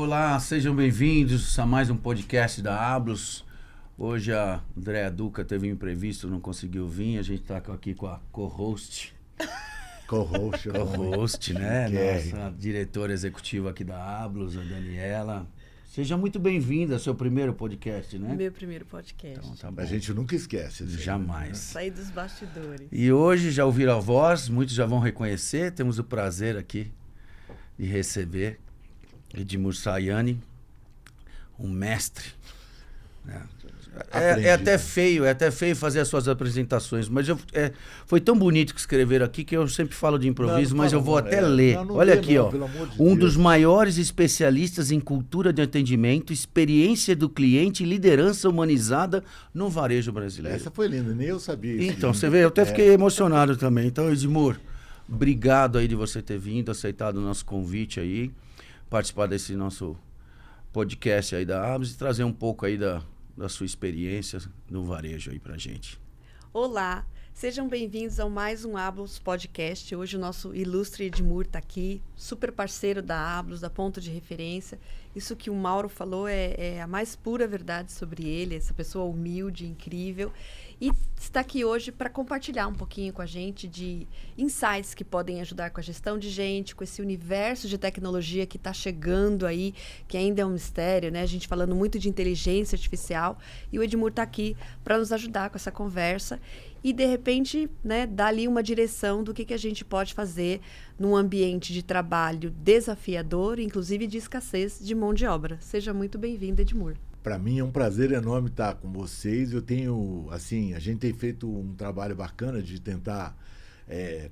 Olá, sejam bem-vindos a mais um podcast da Ablos. Hoje a Andréa Duca teve um imprevisto, não conseguiu vir. A gente está aqui com a co-host. Co-host, né? Nossa diretora executiva aqui da Ablos, a Daniela. Seja muito bem-vinda, seu primeiro podcast, né? Meu primeiro podcast. Então, tá bom. A gente nunca esquece. Jamais. Sair dos bastidores. E hoje já ouviram a voz, muitos já vão reconhecer. Temos o prazer aqui de receber Edmur Sayani, um mestre. Né? É até feio fazer as suas apresentações, mas foi tão bonito que escreveram aqui que eu sempre falo de improviso, mas eu vou até ler. Olha aqui, ó. Um dos maiores especialistas em cultura de atendimento, experiência do cliente e liderança humanizada no varejo brasileiro. Essa foi linda, nem eu sabia isso. Então, você vê, eu até fiquei emocionado também. Então, Edmur, obrigado aí de você ter vindo, aceitado o nosso convite aí, participar desse nosso podcast aí da Ablos e trazer um pouco aí da sua experiência no varejo aí pra gente. Olá, sejam bem-vindos a mais um Ablos Podcast. Hoje o nosso ilustre Edmur está aqui, super parceiro da Ablos, da Ponto de Referência. Isso que o Mauro falou é a mais pura verdade sobre ele, essa pessoa humilde, incrível. E está aqui hoje para compartilhar um pouquinho com a gente de insights que podem ajudar com a gestão de gente, com esse universo de tecnologia que está chegando aí, que ainda é um mistério, né? A gente falando muito de inteligência artificial. E o Edmur está aqui para nos ajudar com essa conversa e, de repente, né, dar ali uma direção do que a gente pode fazer num ambiente de trabalho desafiador, inclusive de escassez de mão de obra. Seja muito bem-vindo, Edmur. Para mim é um prazer enorme estar com vocês. Eu tenho, assim, a gente tem feito um trabalho bacana de tentar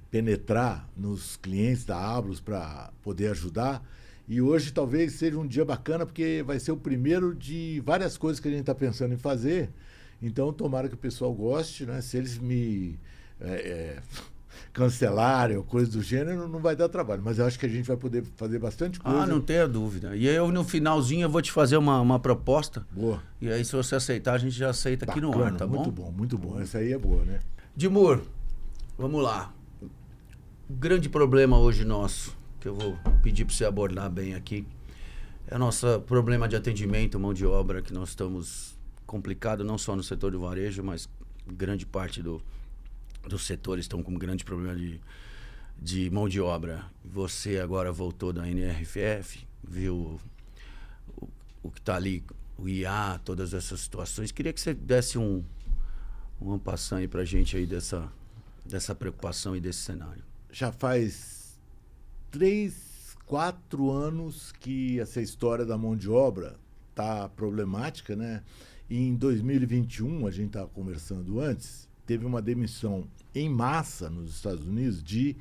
penetrar nos clientes da Ablos para poder ajudar. E hoje talvez seja um dia bacana porque vai ser o primeiro de várias coisas que a gente está pensando em fazer. Então, tomara que o pessoal goste, né? Se eles me cancelarem ou coisa do gênero, não vai dar trabalho. Mas eu acho que a gente vai poder fazer bastante coisa. Ah, não tenha dúvida. E eu, no finalzinho, eu vou te fazer uma proposta. Boa. E aí, se você aceitar, a gente já aceita aqui no ar, tá bom? Muito bom, muito bom. Essa aí é boa, né? Edmur, vamos lá. O grande problema hoje nosso, que eu vou pedir para você abordar bem aqui, é o nosso problema de atendimento, mão de obra, que nós estamos complicado, não só no setor do varejo, mas grande parte dos setores estão com um grande problema de mão de obra. Você agora voltou da NRF, viu o que está ali, o IA, todas essas situações. Queria que você desse um passão aí para a gente aí dessa preocupação e desse cenário. Já faz 3, 4 anos que essa história da mão de obra está problemática, né? E em 2021, a gente estava conversando antes, teve uma demissão em massa nos Estados Unidos de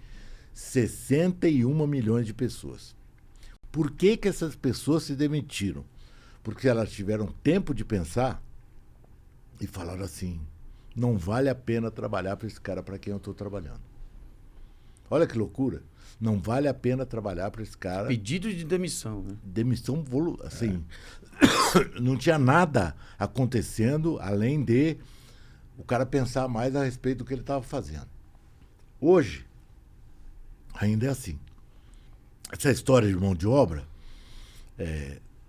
61 milhões de pessoas. Por que essas pessoas se demitiram? Porque elas tiveram tempo de pensar e falaram assim, não vale a pena trabalhar para esse cara para quem eu estou trabalhando. Olha que loucura. Não vale a pena trabalhar para esse cara. Pedido de demissão, né? Demissão, assim, não tinha nada acontecendo além de o cara pensar mais a respeito do que ele estava fazendo. Hoje, ainda é assim. Essa história de mão de obra,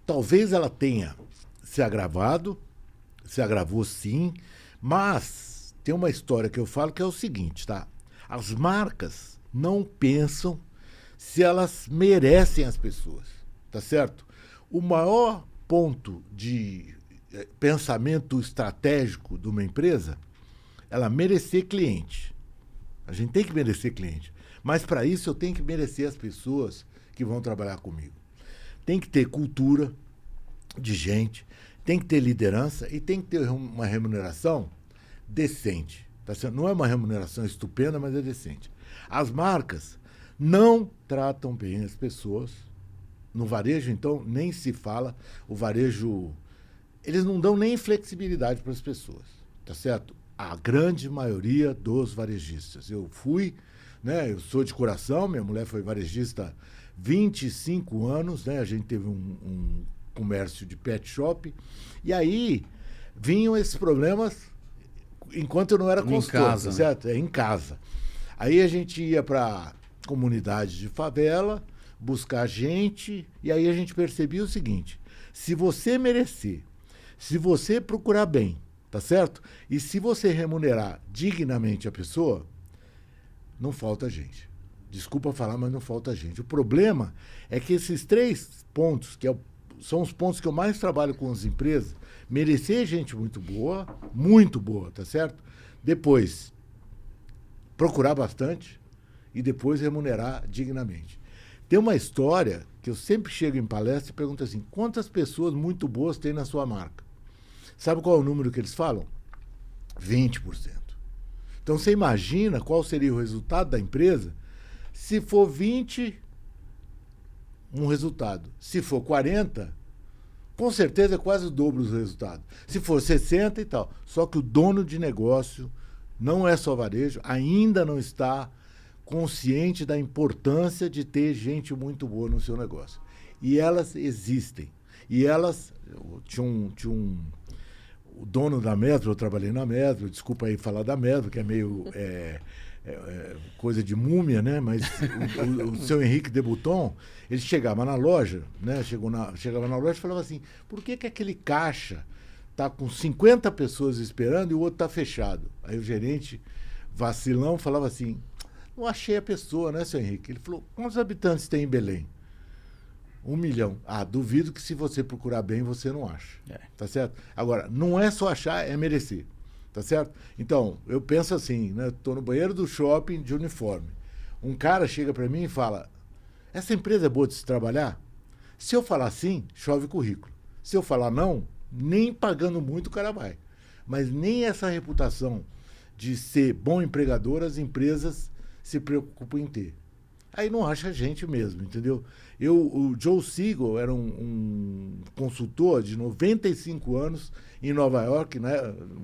talvez ela tenha se agravado, se agravou sim, mas tem uma história que eu falo que é o seguinte, tá? As marcas não pensam se elas merecem as pessoas, tá certo? O maior ponto de pensamento estratégico de uma empresa, ela merecer cliente. A gente tem que merecer cliente. Mas para isso eu tenho que merecer as pessoas que vão trabalhar comigo. Tem que ter cultura de gente, tem que ter liderança e tem que ter uma remuneração decente. Tá certo? Não é uma remuneração estupenda, mas é decente. As marcas não tratam bem as pessoas. No varejo, então, nem se fala. O varejo, eles não dão nem flexibilidade para as pessoas, tá certo? A grande maioria dos varejistas. Eu fui, né? Eu sou de coração, minha mulher foi varejista 25 anos, né? A gente teve um comércio de pet shop. E aí vinham esses problemas enquanto eu não era consultor, em casa, certo? Em casa. Aí a gente ia para comunidade de favela, buscar gente, e aí a gente percebia o seguinte, se você merecer, se você procurar bem, tá certo? E se você remunerar dignamente a pessoa, não falta gente. Desculpa falar, mas não falta gente. O problema é que esses 3 pontos, são os pontos que eu mais trabalho com as empresas, merecer gente muito boa, tá certo? Depois, procurar bastante e depois remunerar dignamente. Tem uma história que eu sempre chego em palestra e pergunto assim, quantas pessoas muito boas tem na sua marca? Sabe qual é o número que eles falam? 20%. Então você imagina qual seria o resultado da empresa se for 20, um resultado. Se for 40, com certeza é quase o dobro do resultado. Se for 60 e tal. Só que o dono de negócio, não é só varejo, ainda não está consciente da importância de ter gente muito boa no seu negócio. E elas existem. E elas... O dono da Metro, eu trabalhei na Metro, desculpa aí falar da Metro, que é meio coisa de múmia, né? Mas o seu Henrique Debuton, ele chegava na loja, né? Chegava na loja e falava assim, por que aquele caixa tá com 50 pessoas esperando e o outro tá fechado? Aí o gerente, vacilão, falava assim, não achei a pessoa, né, seu Henrique? Ele falou, quantos habitantes tem em Belém? 1 milhão. Ah, duvido que se você procurar bem, você não acha. Tá certo? Agora, não é só achar, é merecer. Tá certo? Então, eu penso assim, né? Tô no banheiro do shopping de uniforme. Um cara chega para mim e fala, essa empresa é boa de se trabalhar? Se eu falar sim, chove currículo. Se eu falar não, nem pagando muito o cara vai. Mas nem essa reputação de ser bom empregador as empresas se preocupam em ter. Aí não acha gente mesmo, entendeu? O Joe Siegel era um consultor de 95 anos em Nova York, né?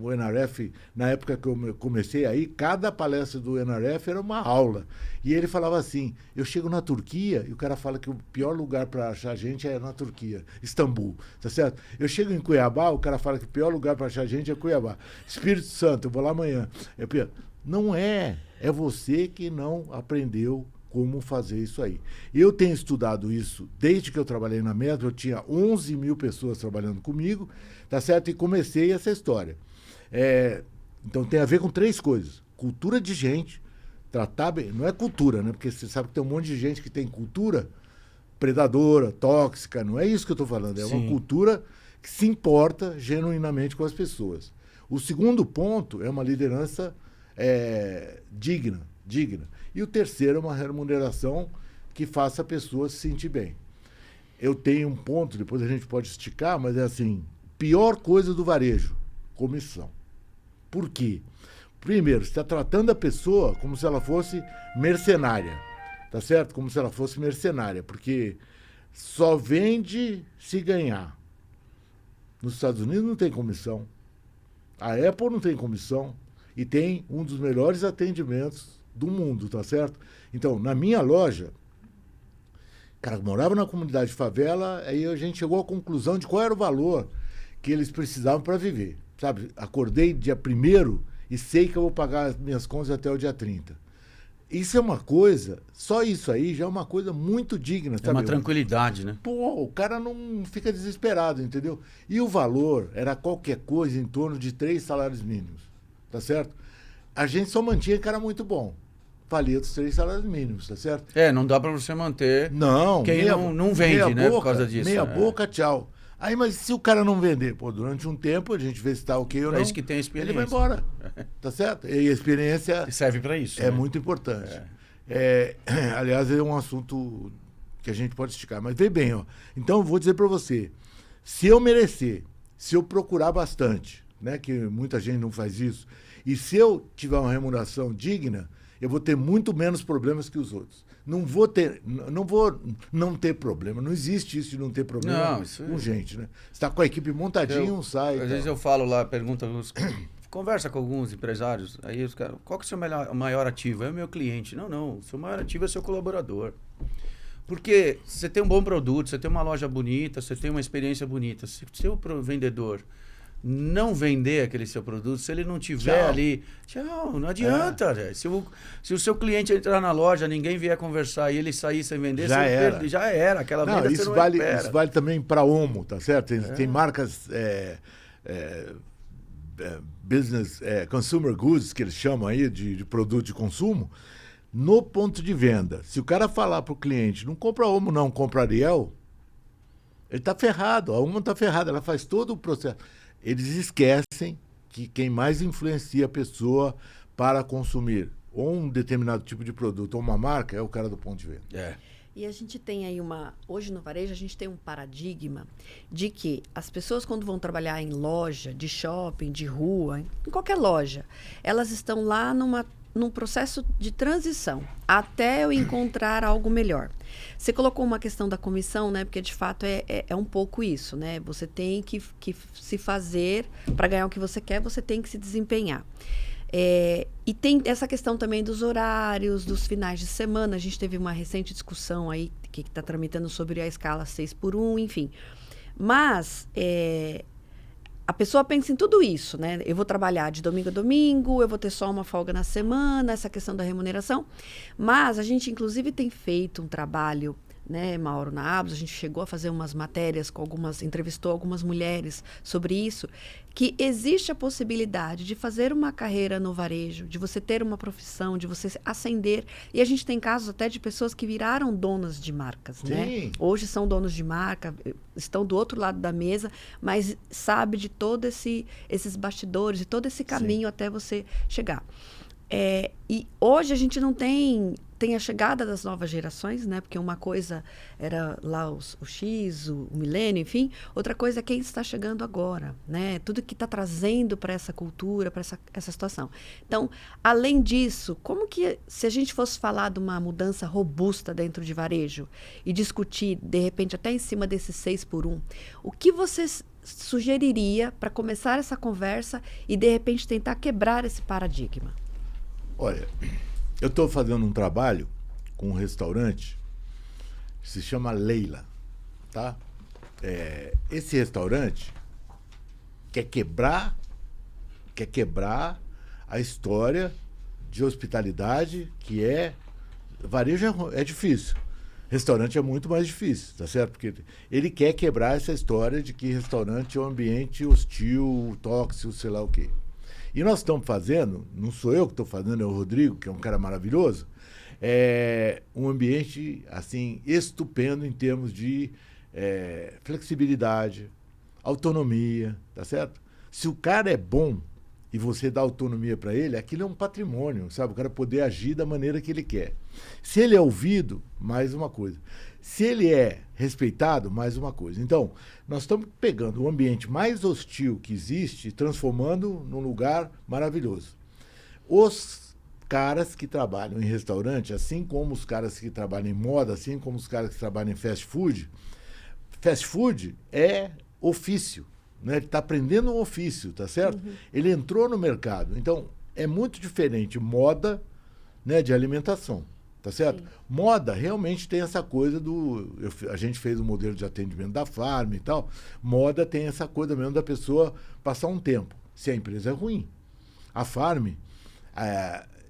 O NRF, na época que eu comecei aí, cada palestra do NRF era uma aula. E ele falava assim, eu chego na Turquia e o cara fala que o pior lugar para achar gente é na Turquia, Istambul, tá certo? Eu chego em Cuiabá, o cara fala que o pior lugar para achar gente é Cuiabá. Espírito Santo, eu vou lá amanhã. Não é você que não aprendeu como fazer isso aí. Eu tenho estudado isso desde que eu trabalhei na Metro, eu tinha 11 mil pessoas trabalhando comigo, tá certo? E comecei essa história. Então tem a ver com 3 coisas. Cultura de gente, tratar bem, não é cultura, né? Porque você sabe que tem um monte de gente que tem cultura predadora, tóxica, não é isso que eu estou falando, é uma cultura que se importa genuinamente com as pessoas. O segundo ponto é uma liderança digna. E o terceiro é uma remuneração que faça a pessoa se sentir bem. Eu tenho um ponto, depois a gente pode esticar, mas é assim, pior coisa do varejo, comissão. Por quê? Primeiro, você está tratando a pessoa como se ela fosse mercenária, tá certo? Como se ela fosse mercenária, porque só vende se ganhar. Nos Estados Unidos não tem comissão. A Apple não tem comissão e tem um dos melhores atendimentos do mundo, tá certo? Então, na minha loja, cara, morava na comunidade de favela, aí a gente chegou à conclusão de qual era o valor que eles precisavam para viver, sabe? Acordei dia 1º e sei que eu vou pagar as minhas contas até o dia 30. Isso é uma coisa, só isso aí já é uma coisa muito digna, sabe? É uma tranquilidade, né? Pô, o cara não fica desesperado, entendeu? E o valor era qualquer coisa em torno de 3 salários mínimos, tá certo? A gente só mantinha cara muito bom. Valia dos 3 salários mínimos, tá certo? Não dá para você manter não, quem não vende, né? Por causa disso. Meia boca, tchau. Aí, mas se o cara não vender, durante um tempo, a gente vê se tá ok ou não. É isso que tem experiência. Ele vai embora, tá certo? E a experiência... serve para isso. É muito importante. Aliás, é um assunto que a gente pode esticar. Mas vê bem, ó. Então, eu vou dizer para você, se eu merecer, se eu procurar bastante, né? Que muita gente não faz isso, e se eu tiver uma remuneração digna, eu vou ter muito menos problemas que os outros. Não vou não ter problema. Não existe isso de não ter problema com gente, né? Você está com a equipe montadinha, um sai. Às vezes eu falo lá, conversa com alguns empresários, aí os caras, qual que é o seu maior ativo? É o meu cliente. Não, o seu maior ativo é seu colaborador. Porque você tem um bom produto, você tem uma loja bonita, você tem uma experiência bonita. Se o seu vendedor não vender aquele seu produto, se ele não tiver ali, tchau, não adianta. Se o seu cliente entrar na loja, ninguém vier conversar e ele sair sem vender, já era. Aquela não, venda isso você não vale, espera. isso vale também para Omo, tá certo? Tem marcas business, consumer goods, que eles chamam aí de produto de consumo, no ponto de venda. Se o cara falar para o cliente, não compra Omo não, compra Ariel, ele está ferrado, a Omo está ferrada, ela faz todo o processo. Eles esquecem que quem mais influencia a pessoa para consumir ou um determinado tipo de produto ou uma marca é o cara do ponto de venda. E a gente tem aí hoje no varejo, a gente tem um paradigma de que as pessoas quando vão trabalhar em loja, de shopping, de rua, em qualquer loja, elas estão lá num processo de transição até eu encontrar algo melhor. Você colocou uma questão da comissão, né? Porque de fato é um pouco isso, né? Você tem que se fazer para ganhar o que você quer, você tem que se desempenhar. E tem essa questão também dos horários, dos finais de semana. A gente teve uma recente discussão aí que está tramitando sobre a escala 6x1, enfim. Mas a pessoa pensa em tudo isso, né? Eu vou trabalhar de domingo a domingo, eu vou ter só uma folga na semana, essa questão da remuneração. Mas a gente, inclusive, tem feito um trabalho, né, Mauro, na Ablos, a gente chegou a fazer umas matérias entrevistou algumas mulheres sobre isso, que existe a possibilidade de fazer uma carreira no varejo, de você ter uma profissão, de você ascender. E a gente tem casos até de pessoas que viraram donas de marcas, né? Hoje são donos de marca, estão do outro lado da mesa, mas sabe de todos esses bastidores e todo esse caminho até você chegar. E hoje a gente não tem a chegada das novas gerações, né? Porque uma coisa era lá o X, o milênio, enfim. Outra coisa é quem está chegando agora, né? Tudo que está trazendo para essa cultura, para essa situação. Então, além disso, como que, se a gente fosse falar de uma mudança robusta dentro de varejo e discutir, de repente, até em cima desses 6x1, o que vocês sugeriria para começar essa conversa e, de repente, tentar quebrar esse paradigma? Olha, eu estou fazendo um trabalho com um restaurante que se chama Leila, tá? Esse restaurante quer quebrar a história de hospitalidade que varejo é difícil. Restaurante é muito mais difícil, tá certo? Porque ele quer quebrar essa história de que restaurante é um ambiente hostil, tóxico, sei lá o quê. E nós estamos fazendo, não sou eu que estou fazendo, é o Rodrigo, que é um cara maravilhoso, um ambiente, assim, estupendo em termos de flexibilidade, autonomia, tá certo? Se o cara é bom e você dá autonomia para ele, aquilo é um patrimônio, sabe? O cara poder agir da maneira que ele quer. Se ele é ouvido, mais uma coisa. Se ele é respeitado, mais uma coisa. Então, nós estamos pegando o ambiente mais hostil que existe e transformando num lugar maravilhoso. Os caras que trabalham em restaurante, assim como os caras que trabalham em moda, assim como os caras que trabalham em fast food é ofício, né? Ele está aprendendo um ofício, tá certo? Uhum. Ele entrou no mercado. Então, é muito diferente moda, né, de alimentação. Tá certo? Sim. Moda realmente tem essa coisa a gente fez um modelo de atendimento da Farm e tal. Moda tem essa coisa mesmo da pessoa passar um tempo. Se a empresa é ruim. A Farm,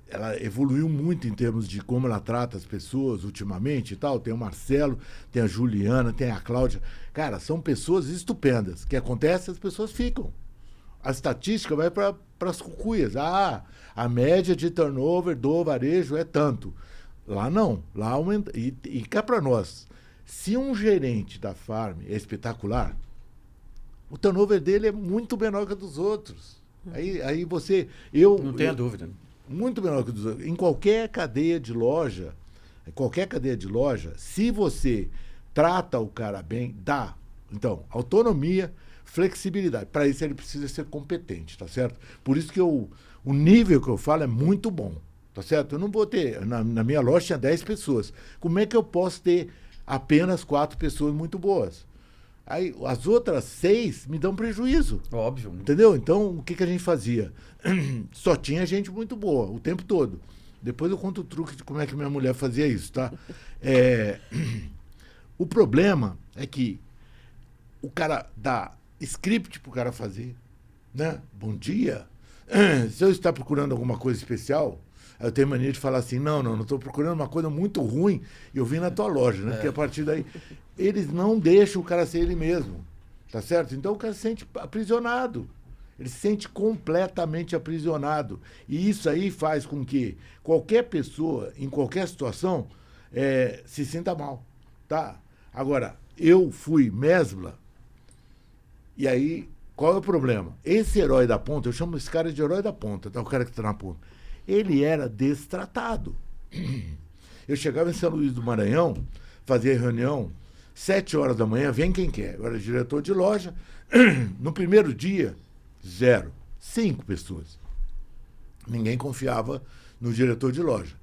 ela evoluiu muito em termos de como ela trata as pessoas ultimamente e tal. Tem o Marcelo, tem a Juliana, tem a Cláudia. Cara, são pessoas estupendas. O que acontece? As pessoas ficam. A estatística vai para as cucuias. A média de turnover do varejo é tanto. Lá não, lá aumenta. E cá para nós, se um gerente da Farm é espetacular, o turnover dele é muito menor que o dos outros. Aí você... Não tenha dúvida. Muito menor que o dos outros. Em qualquer cadeia de loja, se você trata o cara bem, dá. Então, autonomia, flexibilidade. Para isso ele precisa ser competente, tá certo? Por isso que o nível que eu falo é muito bom. Tá certo? Eu não vou ter... Na minha loja tinha 10 pessoas. Como é que eu posso ter apenas 4 pessoas muito boas? Aí as outras 6 me dão prejuízo. Óbvio. Entendeu? Então, o que a gente fazia? Só tinha gente muito boa, o tempo todo. Depois eu conto o truque de como é que minha mulher fazia isso, tá? O problema é que o cara dá script pro cara fazer, né? Bom dia. Se eu estar procurando alguma coisa especial, eu tenho mania de falar assim, não estou procurando uma coisa muito ruim, eu vim na tua loja, né? Porque a partir daí, eles não deixam o cara ser ele mesmo, tá certo? Então o cara se sente aprisionado. Ele se sente completamente aprisionado. E isso aí faz com que qualquer pessoa, em qualquer situação, se sinta mal, tá? Agora, eu fui mesbla, e aí, qual é o problema? Esse herói da ponta, eu chamo esse cara de herói da ponta, tá? O cara que está na ponta. Ele era destratado. Eu chegava em São Luís do Maranhão, fazia reunião, 7 horas da manhã, vem quem quer. Eu era diretor de loja. No primeiro dia, 0. 5 pessoas. Ninguém confiava no diretor de loja.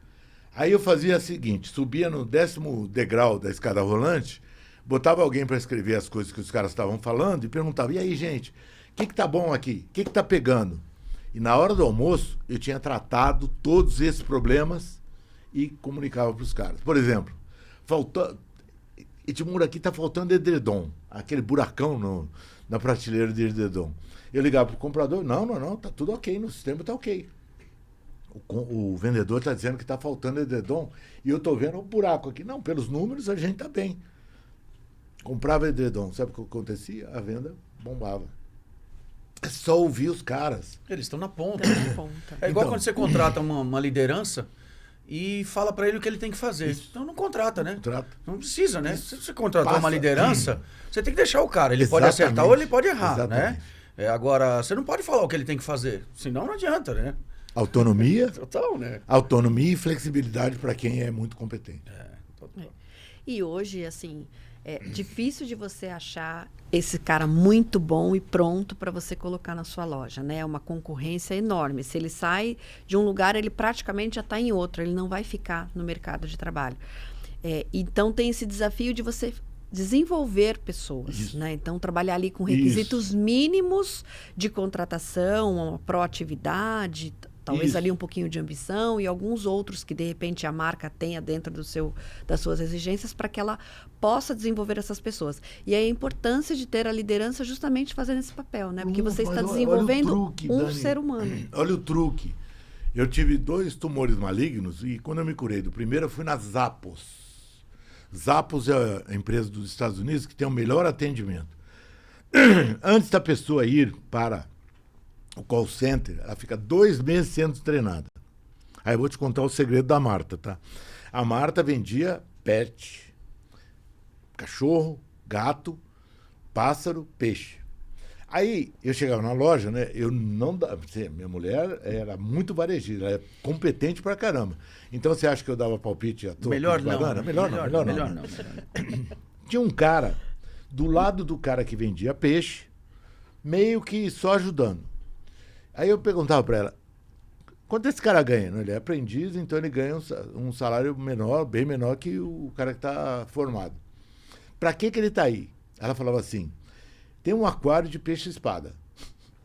Aí eu fazia o seguinte, subia no 10º degrau da escada rolante, botava alguém para escrever as coisas que os caras estavam falando e perguntava, e aí, gente, o que tá bom aqui? O que tá pegando? E na hora do almoço, eu tinha tratado todos esses problemas e comunicava para os caras. Por exemplo, Edmur, aqui está faltando edredom, aquele buracão na prateleira de edredom. Eu ligava para o comprador, não, tá tudo ok, no sistema tá ok. O vendedor está dizendo que está faltando edredom e eu estou vendo um buraco aqui. Não, pelos números a gente está bem. Comprava edredom, sabe o que acontecia? A venda bombava. É só ouvir os caras. Eles estão na ponta. É igual Então, quando você contrata uma liderança e fala para ele o que ele tem que fazer. Então não contrata, né? Contrata. Não precisa, né? Isso. Se você contratar Passa. uma liderança, você tem que deixar o cara. Ele pode Exatamente. acertar ou ele pode errar, Exatamente. né? Agora, você não pode falar o que ele tem que fazer. Senão não adianta, né? Autonomia, Total, né? autonomia e flexibilidade para quem é muito competente. Total. E hoje, assim, é difícil de você achar esse cara muito bom e pronto para você colocar na sua loja, né? É uma concorrência enorme. Se ele sai de um lugar, ele praticamente já está em outro. Ele não vai ficar no mercado de trabalho. Então, tem esse desafio de você desenvolver pessoas, né? Então, trabalhar ali com requisitos mínimos de contratação, uma proatividade, talvez Isso. ali um pouquinho de ambição e alguns outros que, de repente, a marca tenha dentro das suas exigências para que ela possa desenvolver essas pessoas. E aí a importância de ter a liderança justamente fazendo esse papel, né? Porque você está Mas desenvolvendo olha o truque, um Dani. ser humano. Olha o truque. Eu tive 2 tumores malignos e quando eu me curei do primeiro, eu fui na Zappos. Zappos é a empresa dos Estados Unidos que tem o melhor atendimento. Antes da pessoa ir para o call center, ela fica 2 meses sendo treinada. Aí eu vou te contar o segredo da Marta, tá? A Marta vendia pet, cachorro, gato, pássaro, peixe. Aí eu chegava na loja, né? Eu não dava. Minha mulher era muito varejista, ela é competente pra caramba. Então você acha que eu dava palpite à toa? Melhor não. Melhor não. Tinha um cara do lado do cara que vendia peixe, meio que só ajudando. Aí eu perguntava pra ela, quanto esse cara ganha? Ele é aprendiz, então ele ganha um salário menor, bem menor que o cara que está formado. Pra que ele tá aí? Ela falava assim, tem um aquário de peixe-espada.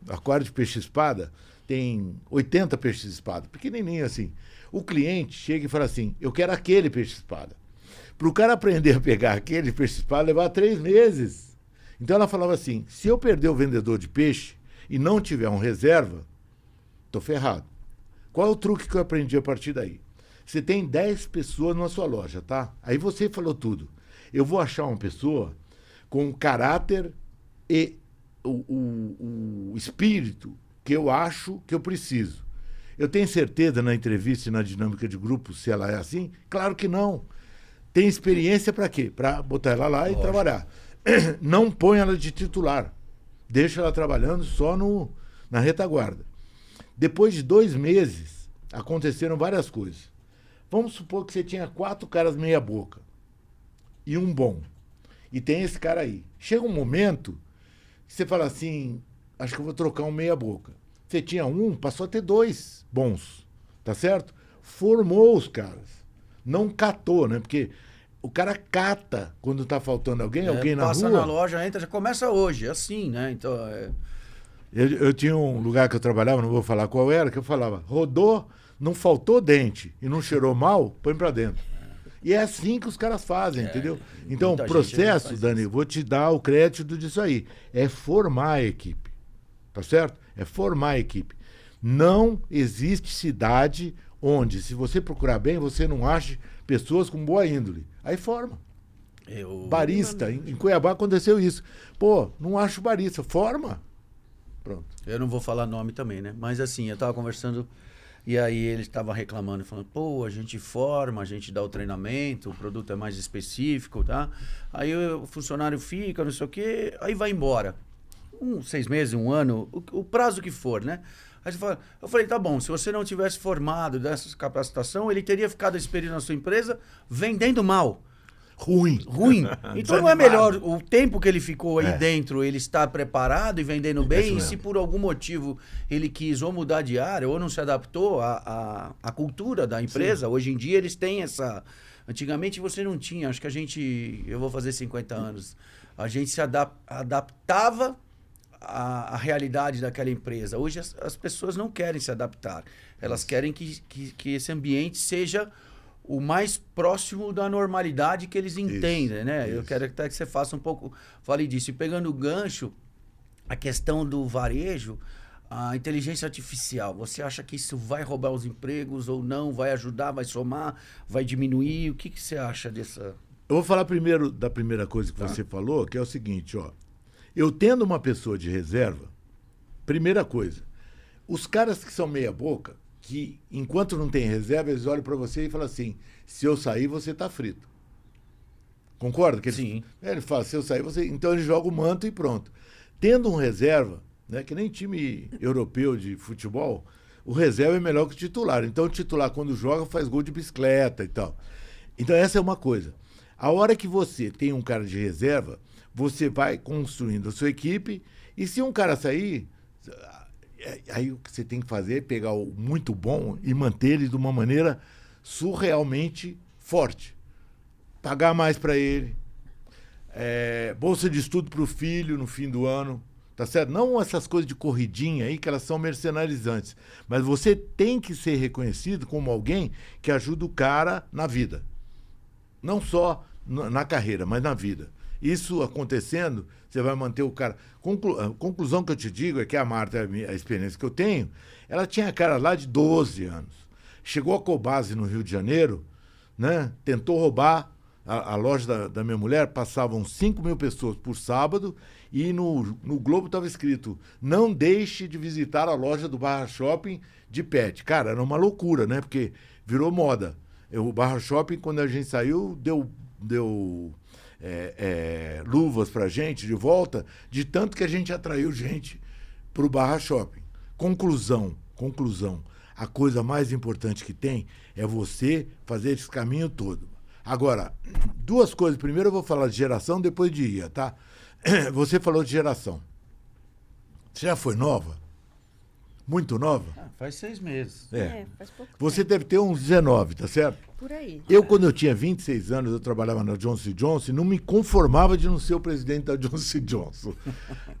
O aquário de peixe-espada tem 80 peixes-espada, pequenininho assim. O cliente chega e fala assim, eu quero aquele peixe-espada. Para o cara aprender a pegar aquele peixe-espada, levar 3 meses. Então ela falava assim, se eu perder o vendedor de peixe e não tiver um reserva, estou ferrado. Qual é o truque que eu aprendi a partir daí? Você tem 10 pessoas na sua loja, tá? Aí você falou tudo. Eu vou achar uma pessoa com o caráter e o espírito que eu acho que eu preciso. Eu tenho certeza na entrevista e na dinâmica de grupo se ela é assim? Claro que não. Tem experiência para quê? Para botar ela lá e trabalhar. Não põe ela de titular. Deixa ela trabalhando só na retaguarda. Depois de 2 meses, aconteceram várias coisas. Vamos supor que você tinha 4 caras meia boca e um bom. E tem esse cara aí. Chega um momento que você fala assim, acho que eu vou trocar um meia boca. Você tinha um, passou a ter 2 bons, tá certo? Formou os caras. Não catou, né? Porque o cara cata quando tá faltando alguém na rua. Passa na loja, entra, já começa hoje, assim, né? Então, Eu tinha um lugar que eu trabalhava, não vou falar qual era, que eu falava, rodou, não faltou dente e não cheirou mal, põe pra dentro. E é assim que os caras fazem, entendeu? Então, o processo, Dani, vou te dar o crédito disso aí, é formar a equipe. tá certo? É formar a equipe. Não existe cidade onde, se você procurar bem, você não ache pessoas com boa índole. Aí forma. Barista, em Cuiabá aconteceu isso. Pô, não acho barista, forma. Pronto. Eu não vou falar nome também, né? Mas assim, eu tava conversando e aí ele estava reclamando, falando, pô, a gente forma, a gente dá o treinamento, o produto é mais específico, tá? Aí o funcionário fica, não sei o quê, aí vai embora. 6 meses, 1 ano, o prazo que for, né? Aí você fala, eu falei, tá bom, se você não tivesse formado dessa capacitação, ele teria ficado esse período na sua empresa vendendo mal. Ruim. Então não é melhor o tempo que ele ficou aí dentro, ele estar preparado e vendendo bem, e se por algum motivo ele quis ou mudar de área ou não se adaptou à cultura da empresa, hoje em dia eles têm essa... Antigamente você não tinha, acho que eu vou fazer 50 anos, a gente se adaptava à realidade daquela empresa. Hoje as pessoas não querem se adaptar, elas querem que esse ambiente seja o mais próximo da normalidade que eles entendem, né? Eu quero até que você faça um pouco, fale disso. E pegando o gancho, a questão do varejo, a inteligência artificial, você acha que isso vai roubar os empregos ou não? Vai ajudar, vai somar, vai diminuir? O que você acha dessa... Eu vou falar primeiro da primeira coisa que você falou, que é o seguinte, ó. Eu tendo uma pessoa de reserva, primeira coisa, os caras que são meia boca, que enquanto não tem reserva, eles olham para você e falam assim, se eu sair, você tá frito. Concorda? Sim. Ele fala, se eu sair, você... Então ele joga o manto e pronto. Tendo um reserva, né, que nem time europeu de futebol, o reserva é melhor que o titular. Então o titular, quando joga, faz gol de bicicleta e tal. Então essa é uma coisa. A hora que você tem um cara de reserva, você vai construindo a sua equipe, e se um cara sair... Aí o que você tem que fazer é pegar o muito bom e manter ele de uma maneira surrealmente forte. Pagar mais para ele. Bolsa de estudo para o filho no fim do ano. Tá certo? Não essas coisas de corridinha aí, que elas são mercenarizantes. Mas você tem que ser reconhecido como alguém que ajuda o cara na vida. Não só na carreira, mas na vida. Isso acontecendo, você vai manter o cara... A conclusão que eu te digo é que a Marta, a experiência que eu tenho, ela tinha cara lá de 12 anos. Chegou a Cobase no Rio de Janeiro, né? Tentou roubar a loja da minha mulher, passavam 5.000 pessoas por sábado e no Globo estava escrito, não deixe de visitar a loja do Barra Shopping de pet. Cara, era uma loucura, né? Porque virou moda. O Barra Shopping, quando a gente saiu, deu luvas pra gente de volta, de tanto que a gente atraiu gente pro Barra Shopping. Conclusão, a coisa mais importante que tem é você fazer esse caminho todo. Agora, 2 coisas. Primeiro eu vou falar de geração, depois de IA, tá? Você falou de geração. Você já foi nova? Muito nova? Faz 6 meses. Faz pouco Você tempo. deve ter uns 19, tá certo? Por aí. Quando eu tinha 26 anos, eu trabalhava na Johnson & Johnson e não me conformava de não ser o presidente da Johnson & Johnson.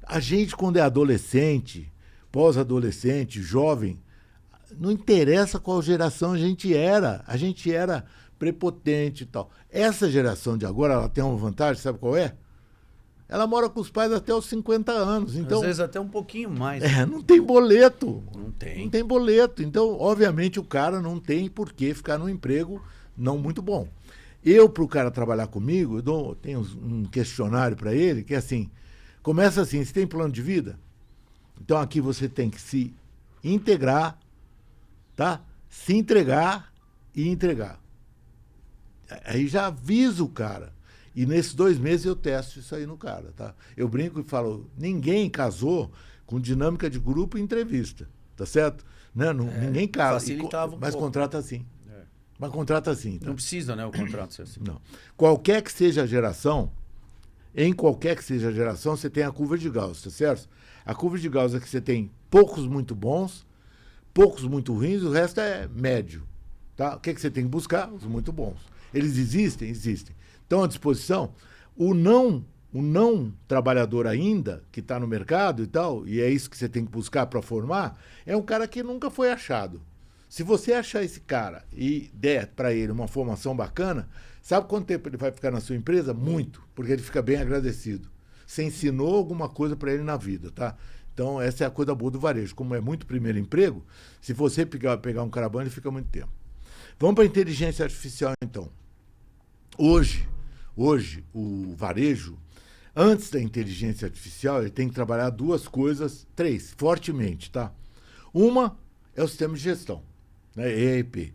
A gente, quando é adolescente, pós-adolescente, jovem, não interessa qual geração a gente era prepotente e tal. Essa geração de agora, ela tem uma vantagem, sabe qual é? Ela mora com os pais até os 50 anos. Então, às vezes até um pouquinho mais. Não tem boleto. Não tem. Não tem boleto. Então, obviamente, o cara não tem por que ficar num emprego não muito bom. Para o cara trabalhar comigo, tenho um questionário para ele, que é assim, começa assim, você tem plano de vida? Então, aqui você tem que se integrar, tá? Se entregar e entregar. Aí já avisa o cara. E nesses 2 meses eu testo isso aí no cara, tá? Eu brinco e falo, ninguém casou com dinâmica de grupo e entrevista, tá certo? Né? Ninguém casa. Facilitava mas pouco. Contrata assim. Mas contrata assim. Tá? Não precisa, né, o contrato ser assim. Não. Qualquer que seja a geração, você tem a curva de Gauss, tá certo? A curva de Gauss é que você tem poucos muito bons, poucos muito ruins, o resto é médio, tá? O que você tem que buscar? Os muito bons. Eles existem? Existem. Estão à disposição. O não trabalhador ainda, que está no mercado e tal, e é isso que você tem que buscar para formar, é um cara que nunca foi achado. Se você achar esse cara e der para ele uma formação bacana, sabe quanto tempo ele vai ficar na sua empresa? Muito, porque ele fica bem agradecido. Você ensinou alguma coisa para ele na vida, tá? Então, essa é a coisa boa do varejo. Como é muito primeiro emprego, se você pegar um carabana, ele fica muito tempo. Vamos para a inteligência artificial, então. Hoje, o varejo, antes da inteligência artificial, ele tem que trabalhar três, fortemente, tá? Uma é o sistema de gestão, né? ERP.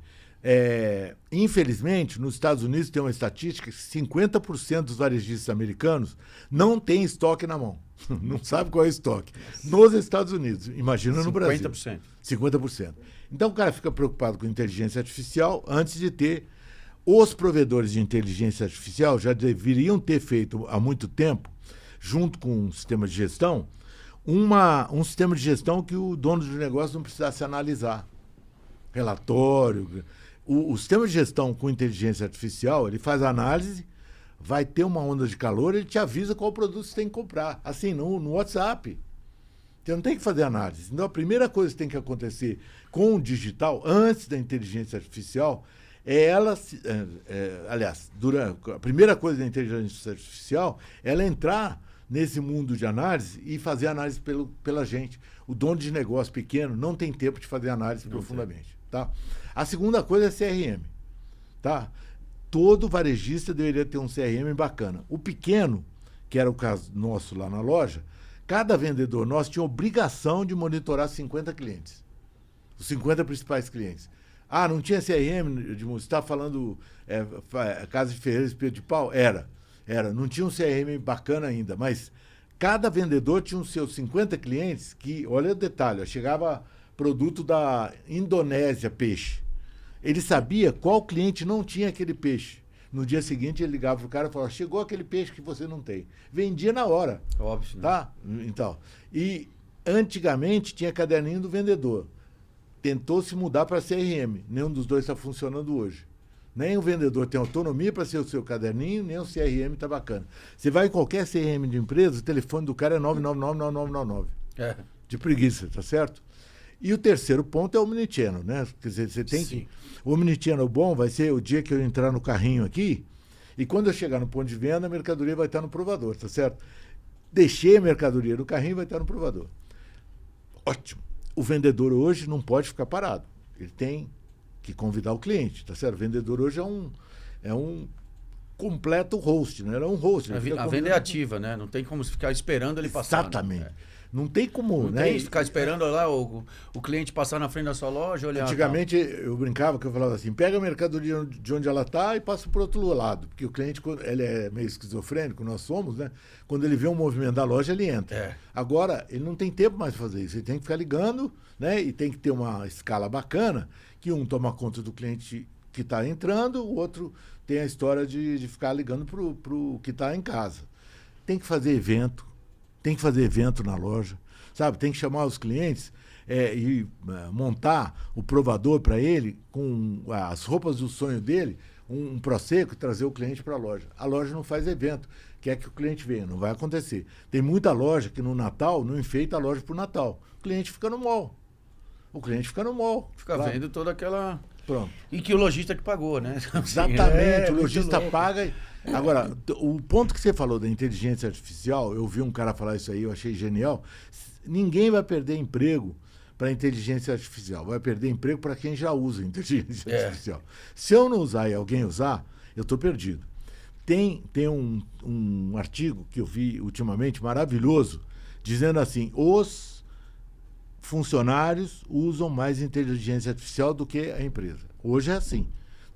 Infelizmente, nos Estados Unidos tem uma estatística que 50% dos varejistas americanos não têm estoque na mão. Não sabe qual é o estoque. Nos Estados Unidos, imagina no Brasil. 50%. 50%. Então o cara fica preocupado com inteligência artificial antes de ter. Os provedores de inteligência artificial já deveriam ter feito há muito tempo, junto com um sistema de gestão, um sistema de gestão que o dono de negócio não precisasse analisar. Relatório. O sistema de gestão com inteligência artificial, ele faz a análise, vai ter uma onda de calor, ele te avisa qual produto você tem que comprar. Assim, no WhatsApp. Você não tem que fazer análise. Então, a primeira coisa que tem que acontecer com o digital, antes da inteligência artificial, a primeira coisa da inteligência artificial é ela entrar nesse mundo de análise e fazer análise pela gente. O dono de negócio pequeno não tem tempo de fazer análise profundamente. Tá? A segunda coisa é CRM. Tá? Todo varejista deveria ter um CRM bacana. O pequeno, que era o caso nosso lá na loja, cada vendedor nosso tinha obrigação de monitorar 50 clientes. Os 50 principais clientes. Não tinha CRM, você está falando Casa de Ferreira, Espeto de Pau? Era. Não tinha um CRM bacana ainda, mas cada vendedor tinha os seus 50 clientes que, olha o detalhe, chegava produto da Indonésia, peixe. Ele sabia qual cliente não tinha aquele peixe. No dia seguinte ele ligava pro cara e falava, chegou aquele peixe que você não tem. Vendia na hora. Óbvio. Né? Tá? Então, e antigamente tinha caderninho do vendedor. Tentou se mudar para CRM. Nenhum dos dois está funcionando hoje. Nem o vendedor tem autonomia para ser o seu caderninho, nem o CRM está bacana. Você vai em qualquer CRM de empresa, o telefone do cara é 9999999. De preguiça, tá certo? E o terceiro ponto é o omnichannel, né? Quer dizer, você tem que... O omnichannel bom vai ser o dia que eu entrar no carrinho aqui e quando eu chegar no ponto de venda, a mercadoria vai estar no provador, tá certo? Deixei a mercadoria no carrinho, vai estar no provador. Ótimo. O vendedor hoje não pode ficar parado. Ele tem que convidar o cliente, tá certo? O vendedor hoje é um completo host, né? Ele é um host. A venda é ativa, né? Não tem como ficar esperando ele passar. Exatamente. Né? Não tem como, não né? Tem ficar esperando lá o cliente passar na frente da sua loja, olhar. Antigamente eu brincava que eu falava assim, pega a mercadoria de onde ela está e passa para o outro lado. Porque o cliente, ele é meio esquizofrênico, nós somos, né? Quando ele vê um movimento da loja, ele entra. Agora, ele não tem tempo mais para fazer isso. Ele tem que ficar ligando, né? E tem que ter uma escala bacana, que um toma conta do cliente que está entrando, o outro tem a história de ficar ligando para o que está em casa. Tem que fazer evento. Tem que fazer evento na loja, sabe? Tem que chamar os clientes e montar o provador para ele, com as roupas do sonho dele, um prosecco e trazer o cliente para a loja. A loja não faz evento, quer que o cliente venha, não vai acontecer. Tem muita loja que no Natal não enfeita a loja para o Natal. O cliente fica no mall. Fica claro. Vendo toda aquela... Pronto. E que o lojista que pagou, né? Exatamente, o lojista paga. Agora, o ponto que você falou da inteligência artificial, eu vi um cara falar isso aí, eu achei genial. Ninguém vai perder emprego para a inteligência artificial, vai perder emprego para quem já usa a inteligência artificial. Se eu não usar e alguém usar, eu estou perdido. Tem um artigo que eu vi ultimamente, maravilhoso, dizendo assim, os funcionários usam mais inteligência artificial do que a empresa. Hoje é assim.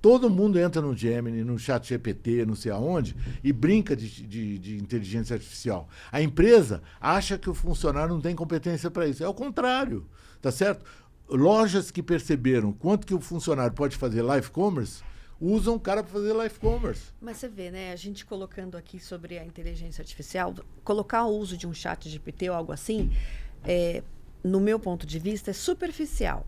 Todo mundo entra no Gemini, no ChatGPT, não sei aonde, e brinca de inteligência artificial. A empresa acha que o funcionário não tem competência para isso. É o contrário, tá certo? Lojas que perceberam quanto que o funcionário pode fazer live commerce, usam o cara para fazer live commerce. Mas você vê, né? A gente colocando aqui sobre a inteligência artificial, colocar o uso de um ChatGPT ou algo assim, no meu ponto de vista, é superficial.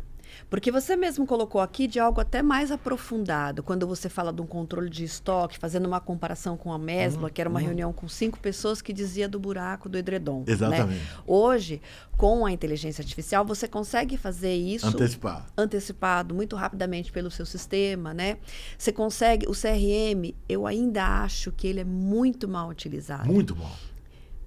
Porque você mesmo colocou aqui de algo até mais aprofundado, quando você fala de um controle de estoque, fazendo uma comparação com a Mesbla, que era uma reunião com 5 pessoas que dizia do buraco do edredom. Exatamente. Né? Hoje, com a inteligência artificial, você consegue fazer isso antecipado muito rapidamente pelo seu sistema, né? Você consegue, o CRM, eu ainda acho que ele é muito mal utilizado. Muito mal.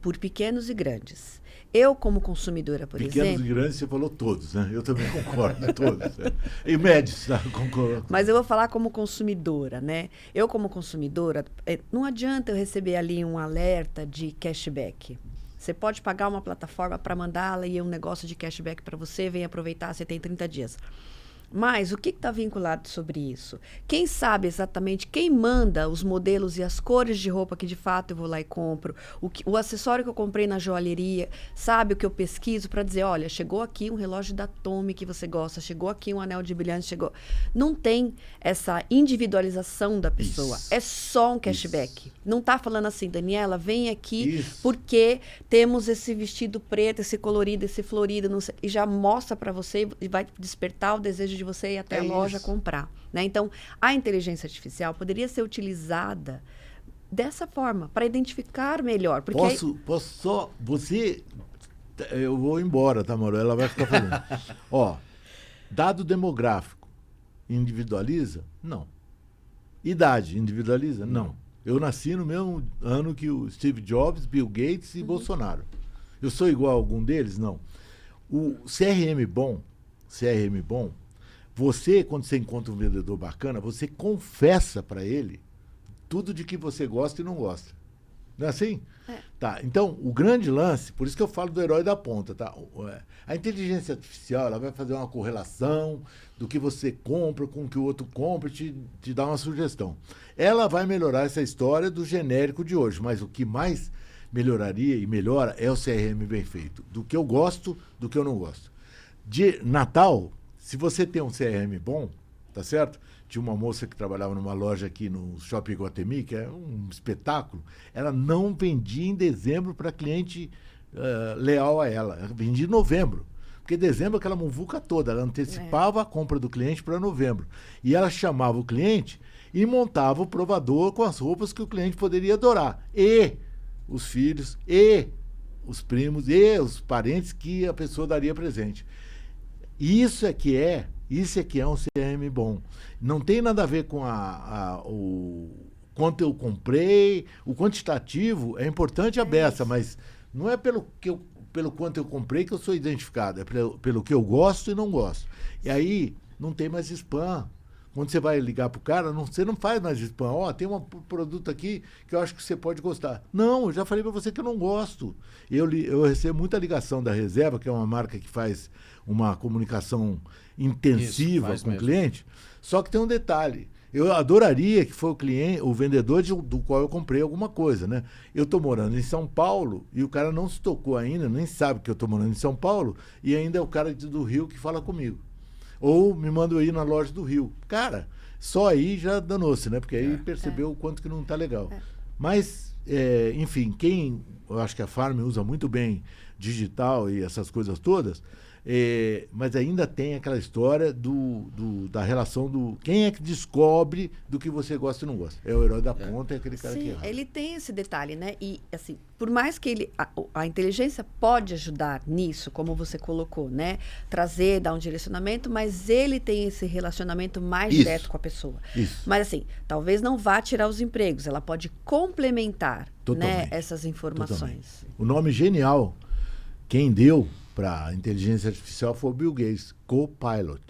por pequenos e grandes. Eu, como consumidora, por Pequenos exemplo... e grandes, você falou todos, né? Eu também concordo, todos. Né? E médios, tá? Concordo. Mas eu vou falar como consumidora, né? Eu, como consumidora, não adianta eu receber ali um alerta de cashback. Você pode pagar uma plataforma para mandar aí um negócio de cashback para você, vem aproveitar, você tem 30 dias. Mas o que está vinculado sobre isso? Quem sabe exatamente quem manda os modelos e as cores de roupa que de fato eu vou lá e compro? O acessório que eu comprei na joalheria, sabe o que eu pesquiso para dizer, olha, chegou aqui um relógio da Tommy que você gosta, chegou aqui um anel de brilhante, chegou... Não tem essa individualização da pessoa. Isso. É só um cashback. Isso. Não está falando assim, Daniela, vem aqui Isso. porque temos esse vestido preto, esse colorido, esse florido, não sei, e já mostra para você e vai despertar o desejo de você ir até a loja comprar, né? Então, a inteligência artificial poderia ser utilizada dessa forma, para identificar melhor. Porque Posso só... Você... Eu vou embora, tá, Mauro? Ela vai ficar falando. Ó, dado demográfico individualiza? Não. Idade individualiza? Não. Eu nasci no mesmo ano que o Steve Jobs, Bill Gates e Bolsonaro. Eu sou igual a algum deles? Não. O CRM bom, você, quando você encontra um vendedor bacana, você confessa para ele tudo de que você gosta e não gosta. Não é assim? É. Tá, então, o grande lance, por isso que eu falo do herói da ponta, tá? A inteligência artificial, ela vai fazer uma correlação do que você compra com o que o outro compra e te dá uma sugestão. Ela vai melhorar essa história do genérico de hoje, mas o que mais melhoraria e melhora é o CRM bem feito. Do que eu gosto, do que eu não gosto. De Natal, se você tem um CRM bom, tá certo? Tinha uma moça que trabalhava numa loja aqui no Shopping Iguatemi, que é um espetáculo. Ela não vendia em dezembro para cliente leal a ela. Ela vendia em novembro. Porque dezembro é aquela muvuca toda. Ela antecipava a compra do cliente para novembro. E ela chamava o cliente e montava o provador com as roupas que o cliente poderia adorar. E os filhos, e os primos, e os parentes que a pessoa daria presente. Isso é que é um CRM bom. Não tem nada a ver com o quanto eu comprei, o quantitativo é importante a beça, mas não é pelo quanto eu comprei que eu sou identificado, é pelo que eu gosto e não gosto. E aí não tem mais spam. Quando você vai ligar para o cara, você não faz mais spam. Ó, tem um produto aqui que eu acho que você pode gostar. Não, eu já falei para você que eu não gosto. Eu recebo muita ligação da Reserva, que é uma marca que faz uma comunicação intensiva com o cliente. Só que tem um detalhe. Eu adoraria que foi o vendedor do qual eu comprei alguma coisa, né? Eu estou morando em São Paulo e o cara não se tocou ainda, nem sabe que eu estou morando em São Paulo, e ainda é o cara do Rio que fala comigo. Ou me manda eu ir na loja do Rio. Cara, só aí já danou-se, né? Porque aí percebeu o quanto que não tá legal. Mas, enfim, eu acho que a Farm usa muito bem digital e essas coisas todas, mas ainda tem aquela história da relação do... Quem é que descobre do que você gosta e não gosta? É o herói da ponta, é aquele cara que erra. Ele tem esse detalhe, né? E, assim, por mais que a inteligência pode ajudar nisso, como você colocou, né? Trazer, dar um direcionamento, mas ele tem esse relacionamento mais direto com a pessoa. Isso. Mas, assim, talvez não vá tirar os empregos, ela pode complementar, né, essas informações. Totalmente. O nome genial, quem deu para a inteligência artificial foi o Bill Gates, Copilot.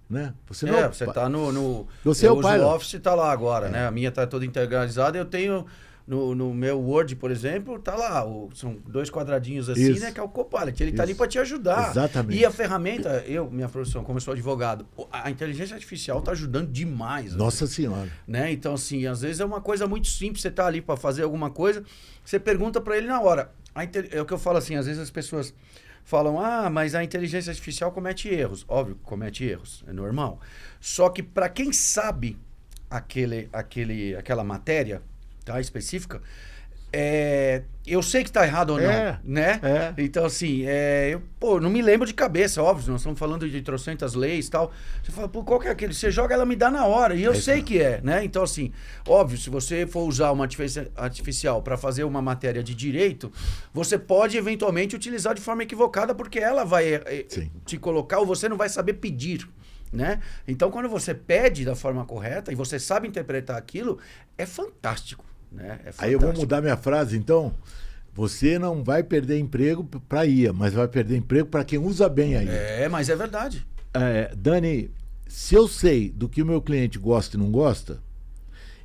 Né? Você tá no você é o Pilot. O Office tá lá agora, né? A minha tá toda integralizada. Eu tenho no meu Word, por exemplo, tá lá, são 2 quadradinhos assim, né? Que é o Copilot. Ele tá ali para te ajudar. Exatamente. E a ferramenta, minha profissão, como eu sou advogado, a inteligência artificial tá ajudando demais. Nossa Senhora. Né? Então, assim, às vezes é uma coisa muito simples. Você tá ali para fazer alguma coisa, você pergunta para ele na hora. É o que eu falo assim, às vezes as pessoas falam, mas a inteligência artificial comete erros. Óbvio que comete erros, é normal. Só que para quem sabe aquela matéria, tá, específica, eu sei que está errado ou não, né? Então, assim, não me lembro de cabeça, óbvio, nós estamos falando de trocentas leis e tal. Você fala, qual que é aquele? Você joga, ela me dá na hora, e eu sei que né? Então, assim, óbvio, se você for usar uma inteligência artificial para fazer uma matéria de direito, você pode, eventualmente, utilizar de forma equivocada, porque ela vai te colocar, ou você não vai saber pedir. Né? Então, quando você pede da forma correta, e você sabe interpretar aquilo, é fantástico. Né? Aí eu vou mudar minha frase, então. Você não vai perder emprego para a IA, mas vai perder emprego para quem usa bem a IA. Mas é verdade. Dani, se eu sei do que o meu cliente gosta e não gosta,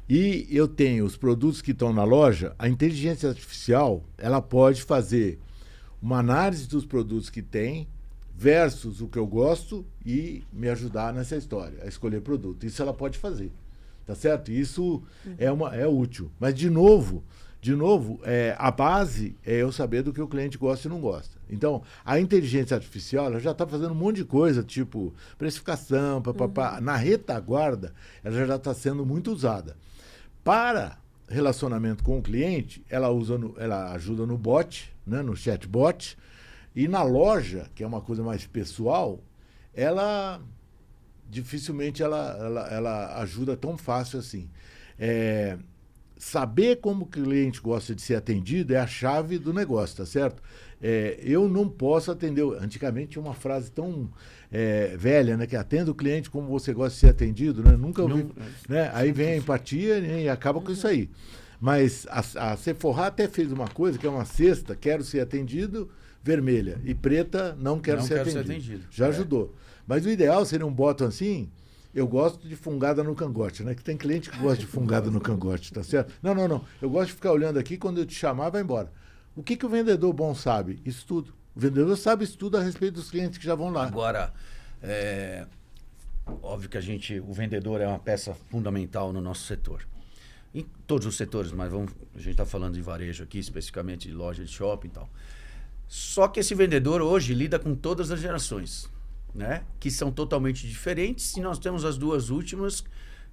e eu tenho os produtos que estão na loja, a inteligência artificial ela pode fazer uma análise dos produtos que tem versus o que eu gosto e me ajudar nessa história, a escolher produto. Isso ela pode fazer, tá certo? Isso é útil. Mas, de novo, a base é eu saber do que o cliente gosta e não gosta. Então, a inteligência artificial ela já está fazendo um monte de coisa, tipo precificação, papapá. Na retaguarda, ela já está sendo muito usada. Para relacionamento com o cliente, ela ajuda no bot, né, no chatbot, e na loja, que é uma coisa mais pessoal, ela dificilmente ela ajuda tão fácil assim. Saber como o cliente gosta de ser atendido é a chave do negócio, tá certo? Eu não posso atender... Antigamente tinha uma frase tão velha, né? Que atenda o cliente como você gosta de ser atendido, né? Nunca ouvi... Né? Aí vem a empatia e acaba com isso aí. Mas a Sephora até fez uma coisa, que é uma cesta, quero ser atendido, vermelha. E preta, não quero ser atendido. Já ajudou. Mas o ideal seria um botão assim... Eu gosto de fungada no cangote, né? Que tem cliente que gosta de fungada no cangote, tá certo? Não. Eu gosto de ficar olhando aqui, quando eu te chamar, vai embora. O que o vendedor bom sabe? Isso tudo. O vendedor sabe isso tudo a respeito dos clientes que já vão lá. Agora, óbvio que o vendedor é uma peça fundamental no nosso setor. Em todos os setores, mas a gente está falando de varejo aqui, especificamente de loja de shopping e tal. Só que esse vendedor hoje lida com todas as gerações, né? Que são totalmente diferentes, e nós temos as duas últimas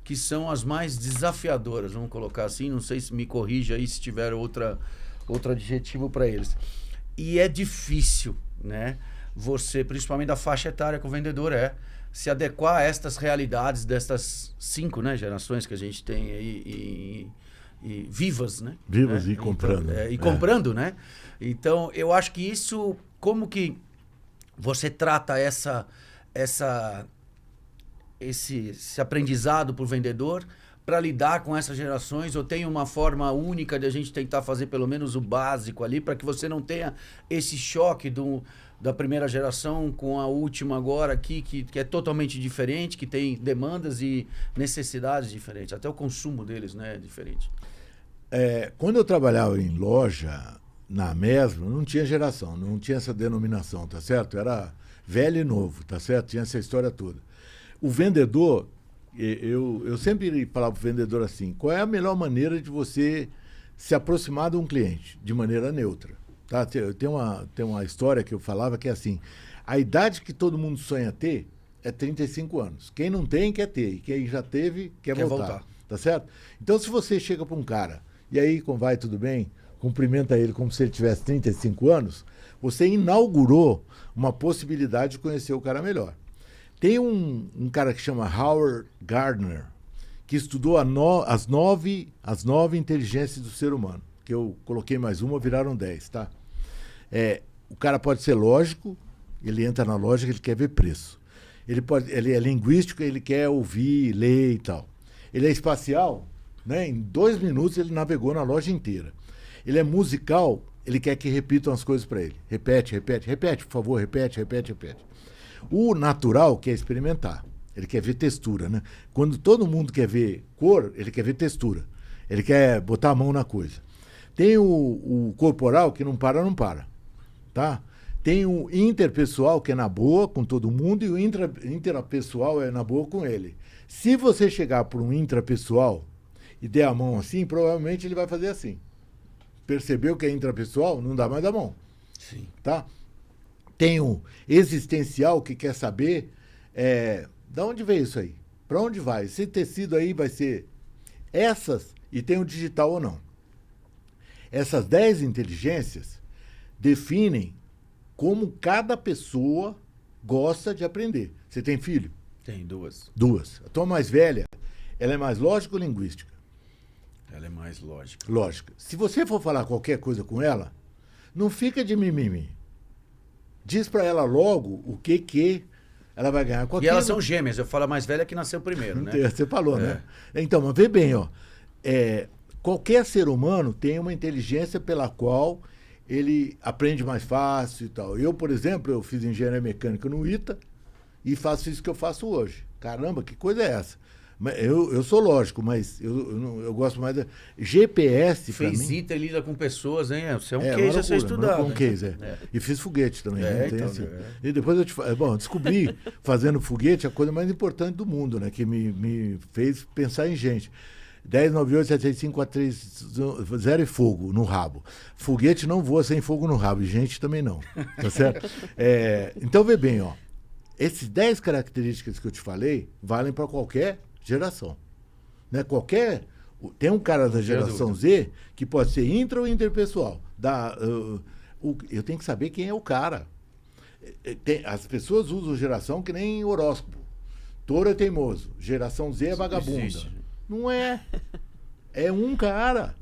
que são as mais desafiadoras, vamos colocar assim, não sei se me corrija aí se tiver outro adjetivo para eles. E é difícil, né? Você, principalmente da faixa etária que o vendedor se adequar a estas realidades destas 5, né, gerações que a gente tem aí e vivas, né? Vivas, e comprando. E comprando, né? Então, eu acho que isso, como que você trata esse aprendizado para o vendedor para lidar com essas gerações, ou tem uma forma única de a gente tentar fazer pelo menos o básico ali, para que você não tenha esse choque da primeira geração com a última agora aqui, que é totalmente diferente, que tem demandas e necessidades diferentes, até o consumo deles, né, é diferente. Quando eu trabalhava em loja, na Mesma, não tinha geração, não tinha essa denominação, tá certo? Era velho e novo, tá certo? Tinha essa história toda. O vendedor, eu sempre falava para o vendedor assim, qual é a melhor maneira de você se aproximar de um cliente? De maneira neutra. Tá? Tem uma história que eu falava que é assim, a idade que todo mundo sonha ter é 35 anos. Quem não tem, quer ter. E quem já teve, quer voltar. Tá certo? Então, se você chega para um cara, e aí, como vai, tudo bem? Cumprimenta ele como se ele tivesse 35 anos, você inaugurou uma possibilidade de conhecer o cara melhor. Tem um cara que chama Howard Gardner, que estudou as nove inteligências do ser humano, que eu coloquei mais uma, viraram 10, tá? O cara pode ser lógico, ele entra na lógica, ele quer ver preço. Ele é linguístico, ele quer ouvir, ler e tal. Ele é espacial, né? Em 2 minutos ele navegou na loja inteira. Ele é musical, ele quer que repitam as coisas para ele. Repete, por favor, repete. O natural quer experimentar, ele quer ver textura, né? Quando todo mundo quer ver cor, ele quer ver textura. Ele quer botar a mão na coisa. Tem o corporal que não para, tá? Tem o interpessoal que é na boa com todo mundo e o intrapessoal é na boa com ele. Se você chegar por um intrapessoal e der a mão assim, provavelmente ele vai fazer assim. Percebeu que é intrapessoal? Não dá mais a mão. Sim. Tá? Tem o existencial que quer saber de onde veio isso aí? Para onde vai? Esse tecido aí vai ser essas, e tem o digital ou não. Essas 10 inteligências definem como cada pessoa gosta de aprender. Você tem filho? Tem 2. 2. A tua mais velha, ela é mais lógica ou linguística? Ela é mais lógica. Lógica. Se você for falar qualquer coisa com ela, não fica de mimimi. Diz para ela logo o que ela vai ganhar com aquilo. E elas são gêmeas. Eu falo a mais velha que nasceu primeiro, né? Você falou, né? Então, mas vê bem, ó. Qualquer ser humano tem uma inteligência pela qual ele aprende mais fácil e tal. Eu, por exemplo, eu fiz engenharia mecânica no ITA e faço isso que eu faço hoje. Caramba, que coisa é essa? Eu sou lógico, mas eu gosto mais da... GPS, pra mim... Fez ITA, lida com pessoas, hein? Você é um uma case a loucura, ser estudado. Um case, E fiz foguete também. Né? Então, E depois eu descobri, fazendo foguete, a coisa mais importante do mundo, né? Que me fez pensar em gente. 1098-765-430 e fogo no rabo. Foguete não voa sem fogo no rabo, e gente também não. Tá certo? Então, vê bem, ó. Esses 10 características que eu te falei valem para qualquer geração. Né? Tem um cara da geração Z que pode ser intra ou interpessoal. Eu tenho que saber quem é o cara. As pessoas usam geração que nem horóscopo. Touro é teimoso, geração Z é vagabunda. Não é. É um cara.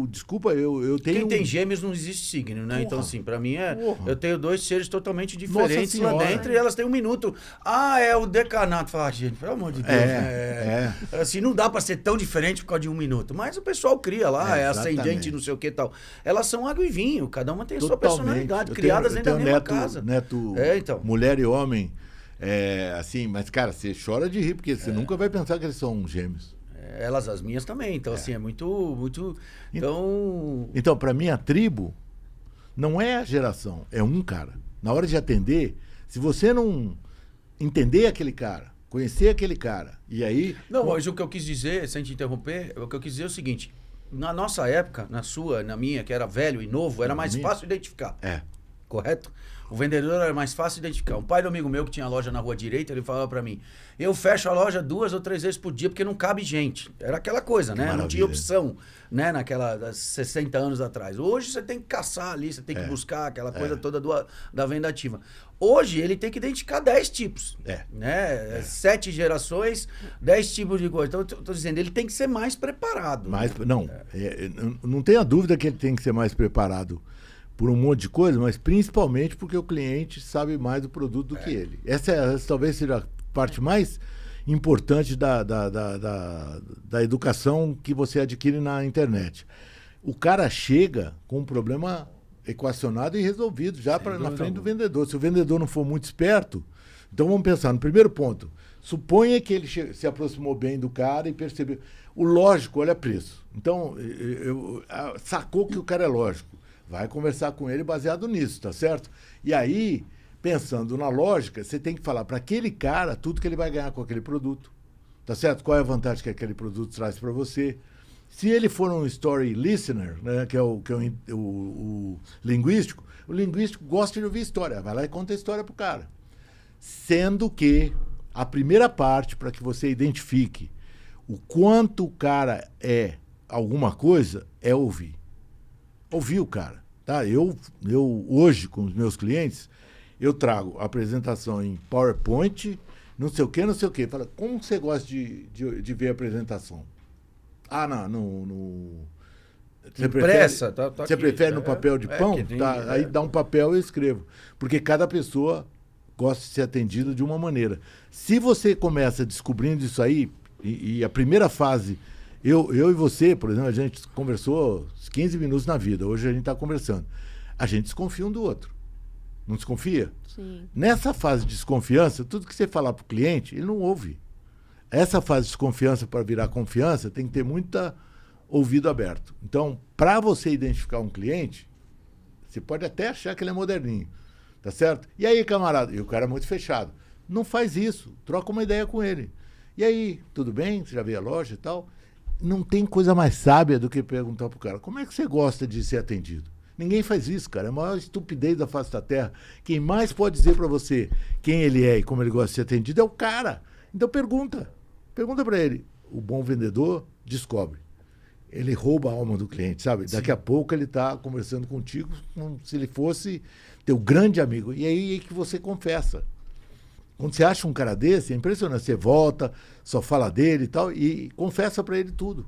Desculpa, eu tenho... Quem tem gêmeos não existe signo, né? Porra. Então, assim, pra mim Porra. eu tenho 2 seres totalmente diferentes lá Senhora. dentro e elas têm 1 minuto. É o decanato. Fala, gente, pelo amor de Deus. Assim, não dá pra ser tão diferente por causa de 1 minuto. Mas o pessoal cria lá, ascendente, não sei o que e tal. Elas são água e vinho, cada uma tem a sua personalidade, criadas dentro da mesma casa. Neto, então. Mulher e homem, assim, mas, cara, você chora de rir, porque você nunca vai pensar que eles são gêmeos. Elas, as minhas também. Então, assim, é muito... Então, para mim, a tribo não é a geração, é um cara. Na hora de atender, se você não entender aquele cara, conhecer aquele cara, e aí... Não, mas o que eu quis dizer, sem te interromper, o que eu quis dizer é o seguinte, na nossa época, na sua, na minha, que era velho e novo, era mais fácil identificar. Correto? O vendedor era mais fácil de identificar. Um pai do amigo meu que tinha loja na rua direita, ele falava pra mim, eu fecho a loja 2 ou 3 vezes por dia porque não cabe gente. Era aquela coisa, né? Maravilha. Não tinha opção, né? Naquela 60 anos atrás. Hoje você tem que caçar ali, você tem que buscar aquela coisa toda da venda ativa. Hoje ele tem que identificar 10 tipos, né? 7 gerações, 10 tipos de coisa. Então eu tô dizendo, ele tem que ser mais preparado. Não tenha dúvida que ele tem que ser mais preparado por um monte de coisa, mas principalmente porque o cliente sabe mais do produto do que ele. Essa talvez seja a parte mais importante da educação que você adquire na internet. O cara chega com um problema equacionado e resolvido já na frente do vendedor. Se o vendedor não for muito esperto, então vamos pensar no primeiro ponto. Suponha que ele se aproximou bem do cara e percebeu. O lógico, olha preço. Então, sacou que o cara é lógico. Vai conversar com ele baseado nisso, tá certo? E aí, pensando na lógica, você tem que falar para aquele cara tudo que ele vai ganhar com aquele produto, tá certo? Qual é a vantagem que aquele produto traz para você? Se ele for um story listener, né, que é o linguístico, o linguístico gosta de ouvir história, vai lá e conta a história pro cara. Sendo que a primeira parte, para que você identifique o quanto o cara é alguma coisa, é ouvir. Ouvir o cara, tá? Eu hoje, com os meus clientes, eu trago a apresentação em PowerPoint, não sei o quê. Fala, como você gosta de ver a apresentação? Você impressa, prefere no papel de pão? Aí dá um papel e eu escrevo. Porque cada pessoa gosta de ser atendida de uma maneira. Se você começa descobrindo isso aí, e a primeira fase... Eu e você, por exemplo, a gente conversou 15 minutos na vida, hoje a gente está conversando. A gente desconfia um do outro. Não desconfia? Sim. Nessa fase de desconfiança, tudo que você falar para o cliente, ele não ouve. Essa fase de desconfiança para virar confiança tem que ter muito ouvido aberto. Então, para você identificar um cliente, você pode até achar que ele é moderninho, tá certo? E aí, camarada? E o cara é muito fechado. Não faz isso, troca uma ideia com ele. E aí, tudo bem? Você já veio à loja e tal? Não tem coisa mais sábia do que perguntar pro cara, como é que você gosta de ser atendido? Ninguém faz isso, cara. É a maior estupidez da face da terra. Quem mais pode dizer para você quem ele é e como ele gosta de ser atendido é o cara. Então pergunta. Pergunta para ele. O bom vendedor descobre. Ele rouba a alma do cliente, sabe? Sim. Daqui a pouco ele está conversando contigo como se ele fosse teu grande amigo. E aí é que você confessa. Quando você acha um cara desse, é impressionante. Você volta, só fala dele e tal, e confessa para ele tudo.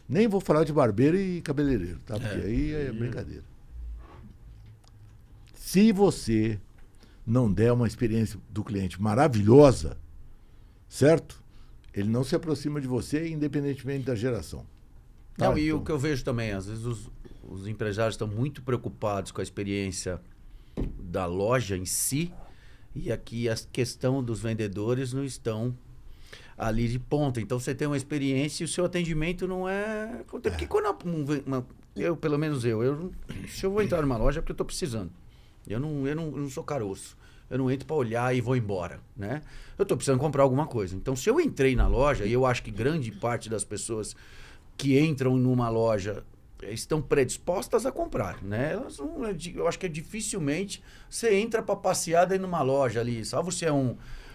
Nem vou falar de barbeiro e cabeleireiro, tá? Porque aí é brincadeira. Se você não der uma experiência do cliente maravilhosa, certo? Ele não se aproxima de você, independentemente da geração. Não, e Então, o que eu vejo também, às vezes os empresários estão muito preocupados com a experiência da loja em si, e aqui a questão dos vendedores não estão ali de ponta. Então você tem uma experiência e o seu atendimento não é. Porque quando eu, pelo menos se eu vou entrar numa loja é porque eu estou precisando. Eu não sou caroço. Eu não entro para olhar e vou embora, né? Eu estou precisando comprar alguma coisa. Então, se eu entrei na loja, e eu acho que grande parte das pessoas que entram numa loja estão predispostas a comprar, né? Eu acho que dificilmente você entra para passear dentro de uma loja ali, salvo se é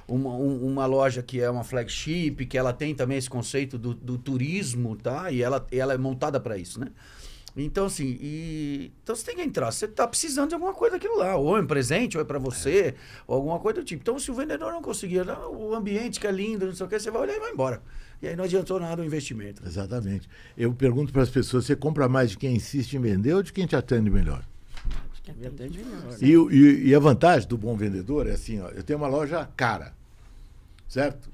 uma loja que é uma flagship, que ela tem também esse conceito do turismo, tá? E ela é montada para isso, né? Então, assim, então você tem que entrar. Você está precisando de alguma coisa daquilo lá. Ou é um presente, ou é para você, ou alguma coisa do tipo. Então, se o vendedor não conseguir, o ambiente que é lindo, não sei o que, você vai olhar e vai embora. E aí não adiantou nada o investimento. Exatamente. Eu pergunto para as pessoas, você compra mais de quem insiste em vender ou de quem te atende melhor? Acho que atende melhor. E a vantagem do bom vendedor é assim, ó, eu tenho uma loja cara, certo?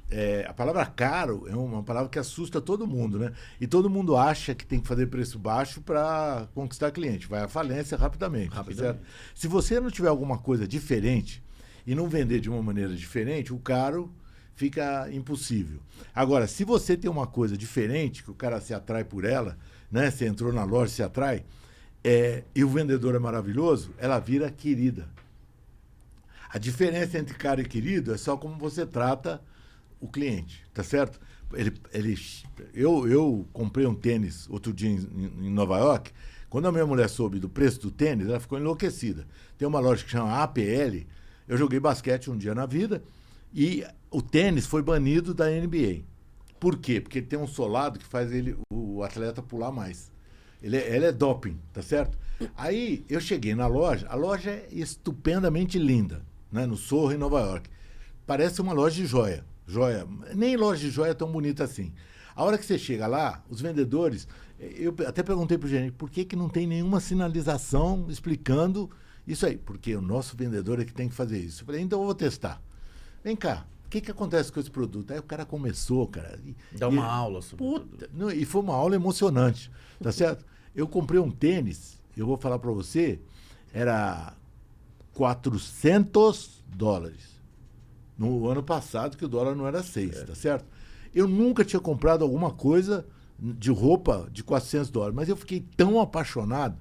A palavra caro é uma palavra que assusta todo mundo, né? E todo mundo acha que tem que fazer preço baixo para conquistar cliente. Vai à falência rapidamente. Certo? Se você não tiver alguma coisa diferente e não vender de uma maneira diferente, o caro fica impossível. Agora, se você tem uma coisa diferente, que o cara se atrai por ela, né? Você entrou na loja, se atrai, e o vendedor é maravilhoso, ela vira querida. A diferença entre caro e querido é só como você trata o cliente, tá certo? Eu comprei um tênis outro dia em Nova York. Quando a minha mulher soube do preço do tênis, ela ficou enlouquecida. Tem uma loja que chama APL. Eu joguei basquete um dia na vida e o tênis foi banido da NBA. Por quê? Porque ele tem um solado que faz o atleta pular mais. Ele é doping, tá certo? Aí eu cheguei na loja, a loja é estupendamente linda, né? No Sorro, em Nova York. Parece uma loja de joia. Nem loja de joia é tão bonita assim. A hora que você chega lá, os vendedores, eu até perguntei pro gerente, por que não tem nenhuma sinalização explicando isso aí? Porque o nosso vendedor é que tem que fazer isso. Eu falei, então eu vou testar. Vem cá, o que acontece com esse produto? Aí o cara começou, cara. Dá uma aula sobre tudo. E foi uma aula emocionante, tá certo? Eu comprei um tênis, eu vou falar para você, era $400 no ano passado, que o dólar não era 6, tá certo? Eu nunca tinha comprado alguma coisa de roupa de $400, mas eu fiquei tão apaixonado,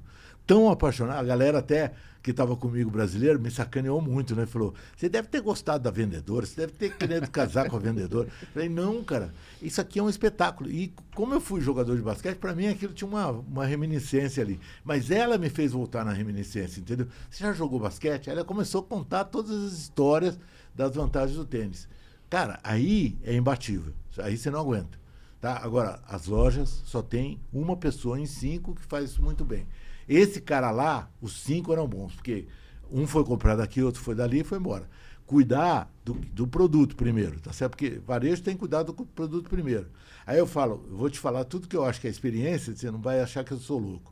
a galera até que estava comigo, brasileiro, me sacaneou muito, né? Falou, você deve ter gostado da vendedora, você deve ter querido casar com a vendedora. Eu falei, não, cara, isso aqui é um espetáculo. E como eu fui jogador de basquete, para mim aquilo tinha uma reminiscência ali. Mas ela me fez voltar na reminiscência, entendeu? Você já jogou basquete? Ela começou a contar todas as histórias das vantagens do tênis. Cara, aí é imbatível. Aí você não aguenta. Tá? Agora, as lojas só tem uma pessoa em 5 que faz isso muito bem. Esse cara lá, os 5 eram bons, porque um foi comprar daqui, outro foi dali e foi embora. Cuidar do produto primeiro, tá certo? Porque varejo tem que cuidar do produto primeiro. Aí eu vou te falar tudo que eu acho que é experiência, você não vai achar que eu sou louco.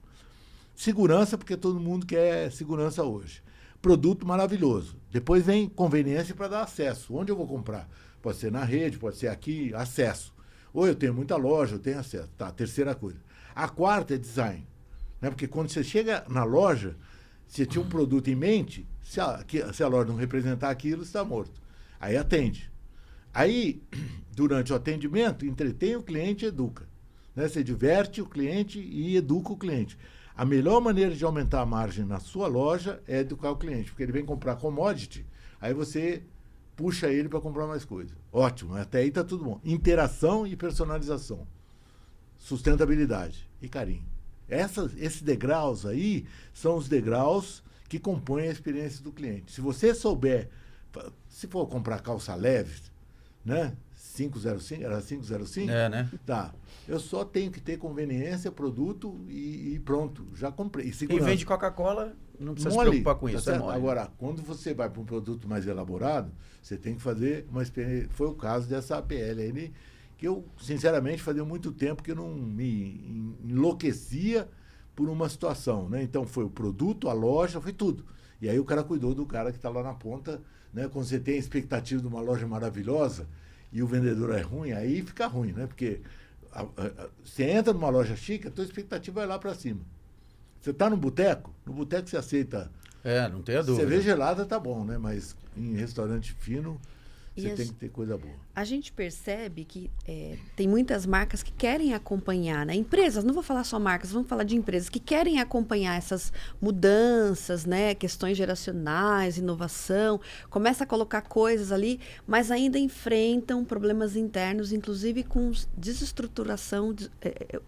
Segurança, porque todo mundo quer segurança hoje. Produto maravilhoso. Depois vem conveniência para dar acesso. Onde eu vou comprar? Pode ser na rede, pode ser aqui, acesso. Ou eu tenho muita loja, eu tenho acesso. Tá, terceira coisa. A quarta é design. Né? Porque quando você chega na loja, você tinha um produto em mente, se a loja não representar aquilo, você está morto. Aí atende. Aí, durante o atendimento, entretém o cliente e educa. Né? Você diverte o cliente e educa o cliente. A melhor maneira de aumentar a margem na sua loja é educar o cliente, porque ele vem comprar commodity, aí você puxa ele para comprar mais coisa. Ótimo, até aí está tudo bom. Interação e personalização. Sustentabilidade e carinho. Esses degraus aí são os degraus que compõem a experiência do cliente. Se você souber, se for comprar calça leve, né? 505, era 505? É, né? Tá. Eu só tenho que ter conveniência, produto e pronto. Já comprei. E quem vende Coca-Cola não precisa se preocupar com isso. Tá agora, quando você vai para um produto mais elaborado, você tem que fazer uma experiência. Foi o caso dessa APL, que eu, sinceramente, fazia muito tempo que eu não me enlouquecia por uma situação, né? Então, foi o produto, a loja, foi tudo. E aí o cara cuidou do cara que está lá na ponta, né? Quando você tem a expectativa de uma loja maravilhosa e o vendedor é ruim, aí fica ruim, né? Porque Você entra numa loja chique, a tua expectativa vai lá para cima. Você está no boteco você aceita. Não tenha dúvida. Cerveja gelada tá bom, né? Mas em restaurante fino, você tem que ter coisa boa. A gente percebe que tem muitas marcas que querem acompanhar, né? Empresas, não vou falar só marcas, vamos falar de empresas que querem acompanhar essas mudanças, né? Questões geracionais, inovação, começa a colocar coisas ali, mas ainda enfrentam problemas internos, inclusive com desestruturação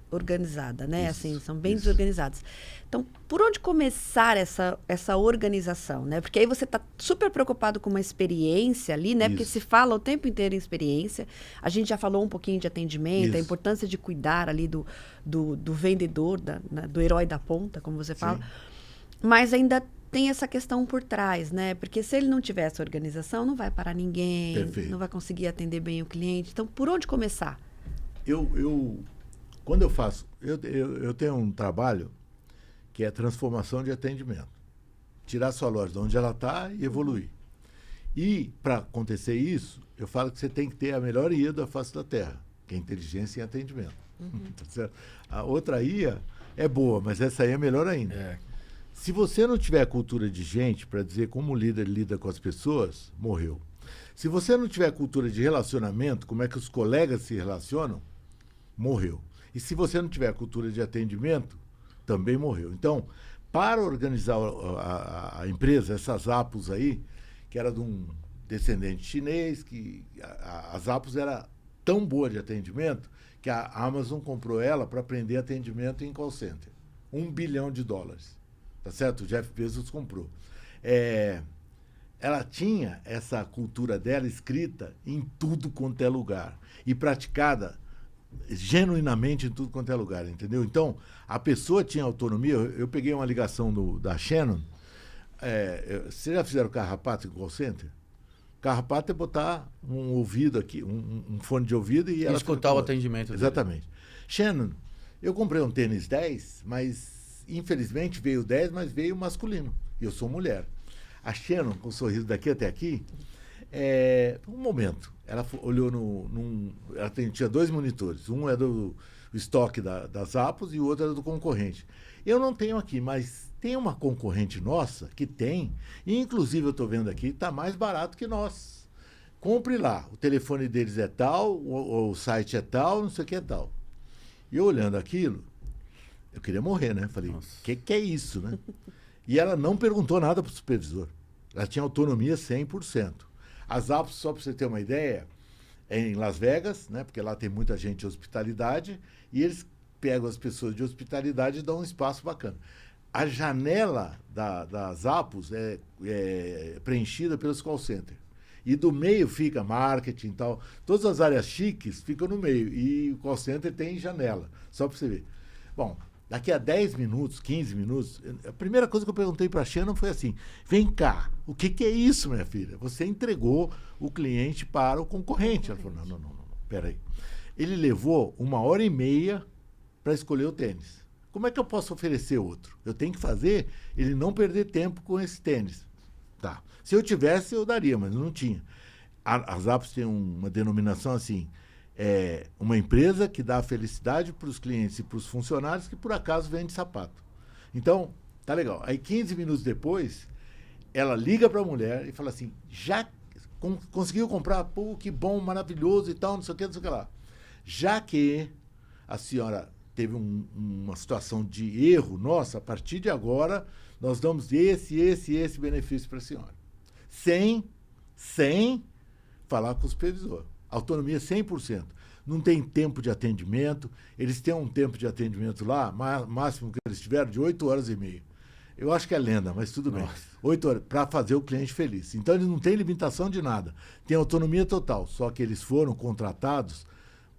organizada, né? Isso, assim, são bem isso. desorganizados. Então, por onde começar essa organização, né? Porque aí você está super preocupado com uma experiência ali, né? Porque Isso. se fala o tempo inteiro em experiência. A gente já falou um pouquinho de atendimento, a Isso. importância de cuidar ali do vendedor, do herói da ponta, como você fala. Sim. Mas ainda tem essa questão por trás, né? Porque se ele não tiver essa organização, não vai parar ninguém, Perfeito. não vai conseguir atender bem o cliente. Então, por onde começar? Quando eu faço, eu tenho um trabalho que é transformação de atendimento. Tirar sua loja de onde ela está e evoluir. E, para acontecer isso, eu falo que você tem que ter a melhor IA da face da Terra, que é inteligência em atendimento. Tá certo? A outra IA é boa, mas essa aí é melhor ainda. Se você não tiver cultura de gente para dizer como o líder lida com as pessoas, morreu. Se você não tiver cultura de relacionamento, como é que os colegas se relacionam, morreu. E se você não tiver cultura de atendimento, também morreu. Então, para organizar a empresa, essas Zappos aí, que era de um descendente chinês, que a Zappos era tão boa de atendimento que a Amazon comprou ela para aprender atendimento em call center. $1 bilhão. Tá certo? O Jeff Bezos comprou. Ela tinha essa cultura dela escrita em tudo quanto é lugar e praticada genuinamente em tudo quanto é lugar, entendeu? Então, a pessoa tinha autonomia. Eu peguei uma ligação da Shannon. Vocês já fizeram carrapato em call center? Carrapato é botar um ouvido aqui, um fone de ouvido e ela escutar o atendimento dele. Exatamente. Shannon, eu comprei um tênis 10, mas infelizmente veio 10, mas veio masculino. E eu sou mulher. A Shannon, com o sorriso daqui até aqui, um momento. Ela olhou ela tinha 2 monitores. Um é do estoque das Zappos e o outro era do concorrente. Eu não tenho aqui, mas tem uma concorrente nossa que tem, e inclusive eu estou vendo aqui, está mais barato que nós. Compre lá, o telefone deles é tal, o site é tal, não sei o que é tal. E eu olhando aquilo, eu queria morrer, né? Falei, o que é isso, né? E ela não perguntou nada para o supervisor. Ela tinha autonomia 100%. As Zappos, só para você ter uma ideia, é em Las Vegas, né? Porque lá tem muita gente de hospitalidade, e eles pegam as pessoas de hospitalidade e dão um espaço bacana. A janela das Zappos é preenchida pelos call centers. E do meio fica marketing e tal. Todas as áreas chiques ficam no meio. E o call center tem janela, só para você ver. Bom, daqui a 10 minutos, 15 minutos, a primeira coisa que eu perguntei para a Shannon foi assim, vem cá, o que é isso, minha filha? Você entregou o cliente para o concorrente. Ela falou, não, peraí. Ele levou 1h30 para escolher o tênis. Como é que eu posso oferecer outro? Eu tenho que fazer ele não perder tempo com esse tênis. Tá. Se eu tivesse, eu daria, mas não tinha. As Zappos têm uma denominação assim, uma empresa que dá felicidade para os clientes e para os funcionários que por acaso vende sapato. Então, tá legal. Aí 15 minutos depois, ela liga para a mulher e fala assim, já conseguiu comprar? Pô, que bom, maravilhoso e tal, não sei o que lá. Já que a senhora teve uma situação de erro nossa, a partir de agora, nós damos esse benefício para a senhora. Sem falar com o supervisor. Autonomia 100%. Não tem tempo de atendimento. Eles têm um tempo de atendimento lá, máximo que eles tiveram, de 8h30. Eu acho que é lenda, mas tudo bem. 8 horas, para fazer o cliente feliz. Então, eles não têm limitação de nada. Tem autonomia total. Só que eles foram contratados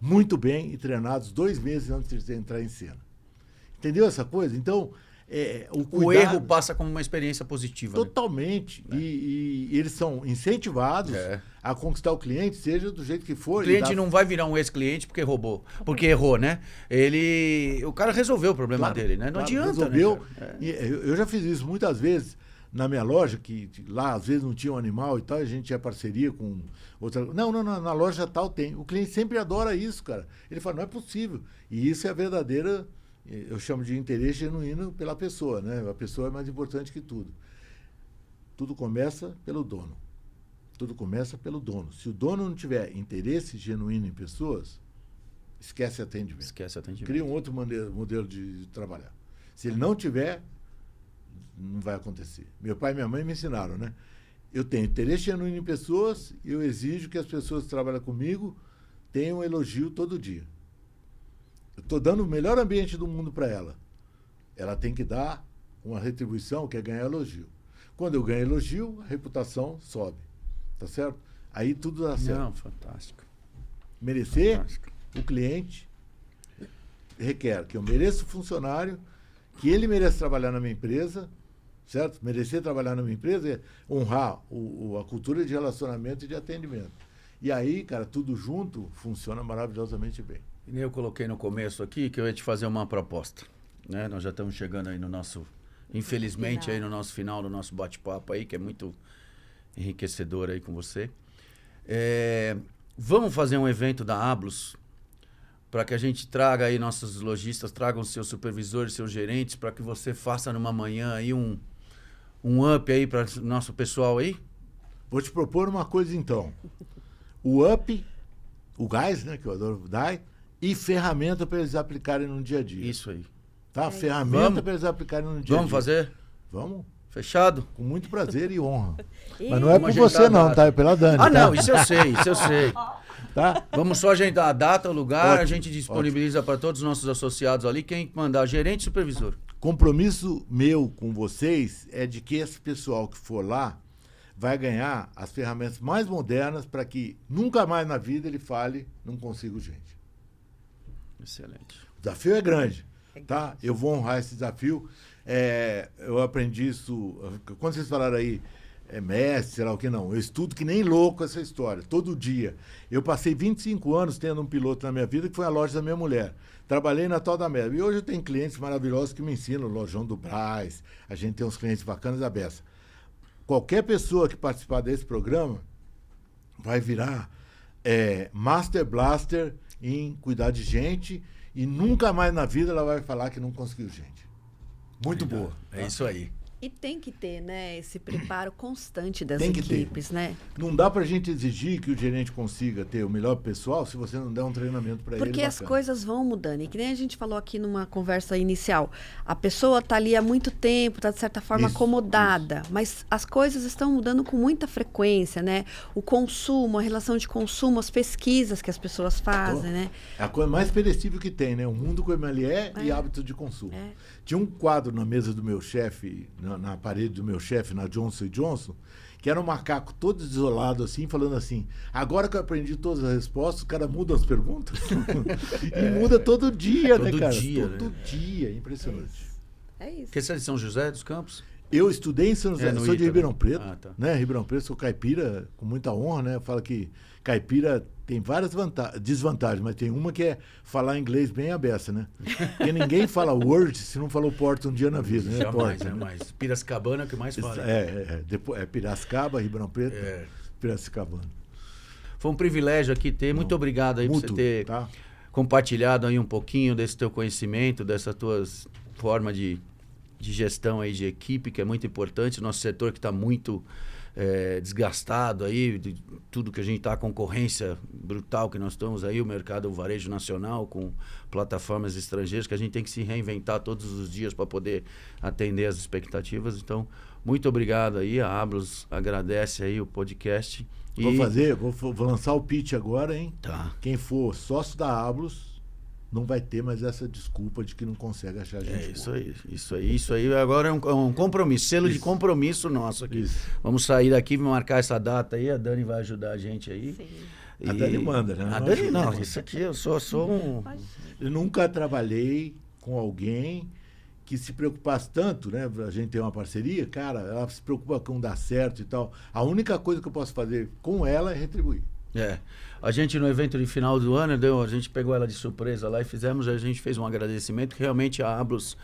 muito bem e treinados 2 meses antes de entrar em cena. Entendeu essa coisa? Então, o erro passa como uma experiência positiva. Totalmente. Né? E eles são incentivados a conquistar o cliente, seja do jeito que for. O cliente não vai virar um ex-cliente porque roubou, porque errou, né? O cara resolveu o problema dele, né? Não adianta, resolveu. Né, eu já fiz isso muitas vezes. na minha loja, que lá às vezes não tinha um animal e tal, a gente tinha parceria com outra. Não, na loja tal tem. O cliente sempre adora isso, cara. Ele fala, não é possível. E isso é a verdadeira, eu chamo de interesse genuíno pela pessoa, né? A pessoa é mais importante que tudo. Tudo começa pelo dono. Tudo começa pelo dono. Se o dono não tiver interesse genuíno em pessoas, esquece atendimento. Esquece atendimento. Cria um outro modelo de trabalhar. Se ele não tiver, não vai acontecer. Meu pai e minha mãe me ensinaram, né? Eu tenho interesse genuíno em pessoas e eu exijo que as pessoas que trabalham comigo tenham um elogio todo dia. Eu estou dando o melhor ambiente do mundo para ela. Ela tem que dar uma retribuição, que é ganhar elogio. Quando eu ganho elogio, a reputação sobe. Tá certo? Aí tudo dá certo. Não, fantástico. Merecer, Fantástico. o cliente requer que eu mereça o funcionário, que ele mereça trabalhar na minha empresa, certo? Merecer trabalhar na minha empresa é honrar a cultura de relacionamento e de atendimento. E aí, cara, tudo junto funciona maravilhosamente bem. E eu coloquei no começo aqui que eu ia te fazer uma proposta, né? Nós já estamos chegando aí no nosso, infelizmente, Final. aí no nosso final do nosso bate-papo aí, que é muito enriquecedor aí com você. Vamos fazer um evento da Ablos para que a gente traga aí nossos lojistas, tragam seus supervisores, seus gerentes, para que você faça numa manhã aí um up aí para nosso pessoal aí? Vou te propor uma coisa então. O up, o gás, né, que eu adoro dar, e ferramenta para eles aplicarem no dia a dia. Isso aí. Tá? É Ferramenta isso. para eles aplicarem no dia a dia. Vamos fazer? Vamos. Fechado? Com muito prazer e honra. E- Mas não é Vamos por você ajeitar a não, data. tá? É pela Dani. Ah, tá? não, isso eu sei, isso eu sei. Tá? Vamos só agendar a data, o lugar, Ótimo, a gente disponibiliza para todos os nossos associados ali, quem mandar, gerente e supervisor. Compromisso meu com vocês é de que esse pessoal que for lá vai ganhar as ferramentas mais modernas para que nunca mais na vida ele fale, não consigo gente. Excelente. O desafio é grande, É tá? grande. Eu vou honrar esse desafio. Eu aprendi isso, quando vocês falaram aí, mestre, sei lá o que, não. Eu estudo que nem louco essa história, todo dia. Eu passei 25 anos tendo um piloto na minha vida, que foi a loja da minha mulher. Trabalhei na Tal da América. E hoje eu tenho clientes maravilhosos que me ensinam, o Lojão do Brás, a gente tem uns clientes bacanas da beça. Qualquer pessoa que participar desse programa vai virar Master Blaster em cuidar de gente e nunca mais na vida ela vai falar que não conseguiu gente. Muito boa. É isso aí. E tem que ter, né, esse preparo constante das Tem que ter. equipes, né? Não dá pra gente exigir que o gerente consiga ter o melhor pessoal se você não der um treinamento para ele. Porque as bacana. coisas vão mudando. E que nem a gente falou aqui numa conversa inicial. A pessoa está ali há muito tempo, está de certa forma Isso, acomodada. Mas as coisas estão mudando com muita frequência, né? O consumo, a relação de consumo, as pesquisas que as pessoas fazem, né? É a coisa mais perecível que tem, né? O mundo como ele é e hábitos de consumo. É. Tinha um quadro na mesa do meu chefe, na parede do meu chefe, na Johnson & Johnson, que era um macaco todo isolado assim, falando assim, agora que eu aprendi todas as respostas, o cara muda as perguntas. E muda todo dia, né, Todo cara? dia, Todo né? dia, impressionante. É isso. Que você é de São José dos Campos? Eu estudei em São José, no sou de Ita, Ribeirão né? Preto, Ah, tá. né? Ribeirão Preto, sou caipira com muita honra, né? Eu falo que caipira tem várias desvantagens, mas tem uma que é falar inglês bem a beça, né? Porque ninguém fala word se não falou porta um dia na vida, né? Jamais, Porta, né? jamais. Piracicabana é o que mais fala. Depois, Piracicaba, Ribeirão Preto, É. Piracicabana. Foi um privilégio aqui ter. Muito obrigado aí por você Mútuo, ter tá? compartilhado aí um pouquinho desse teu conhecimento, dessa tua forma de gestão aí de equipe, que é muito importante. Nosso setor que está muito desgastado aí, de tudo que a gente está, a concorrência brutal que nós estamos aí, o mercado, o varejo nacional com plataformas estrangeiras, que a gente tem que se reinventar todos os dias para poder atender as expectativas. Então, muito obrigado aí, a Ablos agradece aí o podcast. Vou lançar o pitch agora, hein? Tá. Quem for sócio da Ablos não vai ter mais essa desculpa de que não consegue achar gente Isso boa. aí, isso aí. Agora é um compromisso, selo de Isso. compromisso nosso aqui. Isso. Vamos sair daqui, marcar essa data aí, a Dani vai ajudar a gente aí. Sim. A Dani manda, né? A Não Dani ajuda, não, não. isso aqui eu sou um... Eu nunca trabalhei com alguém que se preocupasse tanto, né? A gente tem uma parceria, cara, ela se preocupa com dar certo e tal. A única coisa que eu posso fazer com ela é retribuir. A gente no evento de final do ano, a gente pegou ela de surpresa lá e a gente fez um agradecimento, que realmente a Ablos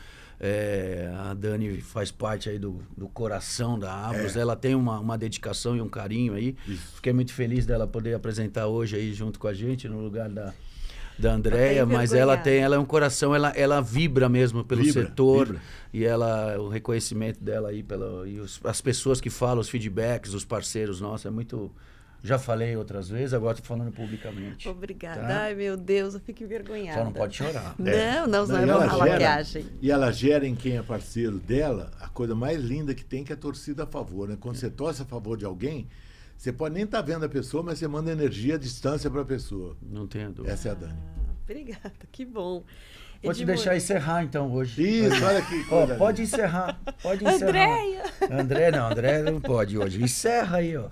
A Dani faz parte aí do coração da Ablos. Ela tem uma dedicação e um carinho aí. Isso. Fiquei muito feliz dela poder apresentar hoje aí junto com a gente, no lugar da Andréia, mas ela é um coração, ela vibra mesmo pelo setor. Vibra. E o reconhecimento dela aí, as pessoas que falam, os feedbacks, os parceiros, nossa, é muito... Já falei outras vezes, agora estou falando publicamente. Obrigada. Tá? Ai, meu Deus, eu fico envergonhada. Só não pode chorar. Não é uma maquiagem. E ela gera em quem é parceiro dela a coisa mais linda que tem, que é a torcida a favor, né? Quando você torce a favor de alguém, você pode nem estar vendo a pessoa, mas você manda energia à distância para a pessoa. Não tenho dúvida. Essa é a Dani. Obrigada, que bom. Vou te deixar encerrar então hoje. Isso, olha que coisa. Pode encerrar. Pode encerrar. André não pode hoje. Encerra aí, ó.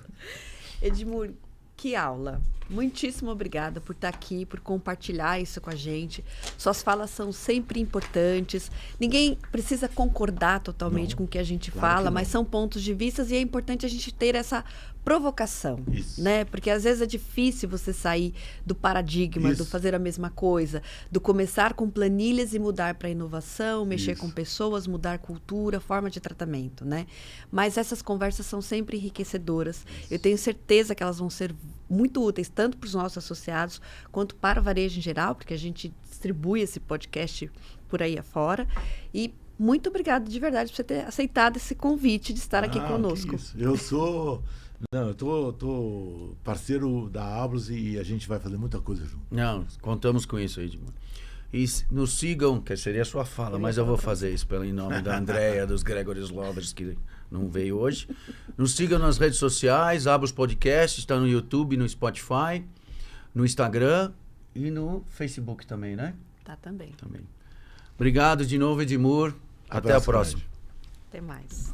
Edmur, que aula. Muitíssimo obrigada por estar aqui, por compartilhar isso com a gente. Suas falas são sempre importantes. Ninguém precisa concordar totalmente com o que a gente fala, mas são pontos de vista e é importante a gente ter essa provocação, né? Porque às vezes é difícil você sair do paradigma, do fazer a mesma coisa, do começar com planilhas e mudar para inovação, mexer com pessoas, mudar cultura, forma de tratamento, né? Mas essas conversas são sempre enriquecedoras. Eu tenho certeza que elas vão ser muito úteis, tanto para os nossos associados, quanto para o varejo em geral, porque a gente distribui esse podcast por aí afora. E muito obrigada de verdade por você ter aceitado esse convite de estar aqui conosco. Eu sou... Não, eu tô parceiro da Ablos e a gente vai fazer muita coisa junto. Não, contamos com isso aí, Edmur. E nos sigam, que seria a sua fala, mas eu vou fazer isso em nome da Andréia, dos Gregory's Lovers, que não veio hoje. Nos sigam nas redes sociais, Ablos Podcast, está no YouTube, no Spotify, no Instagram e no Facebook também, né? Tá também. Obrigado de novo, Edmur. Até a próxima. Até mais.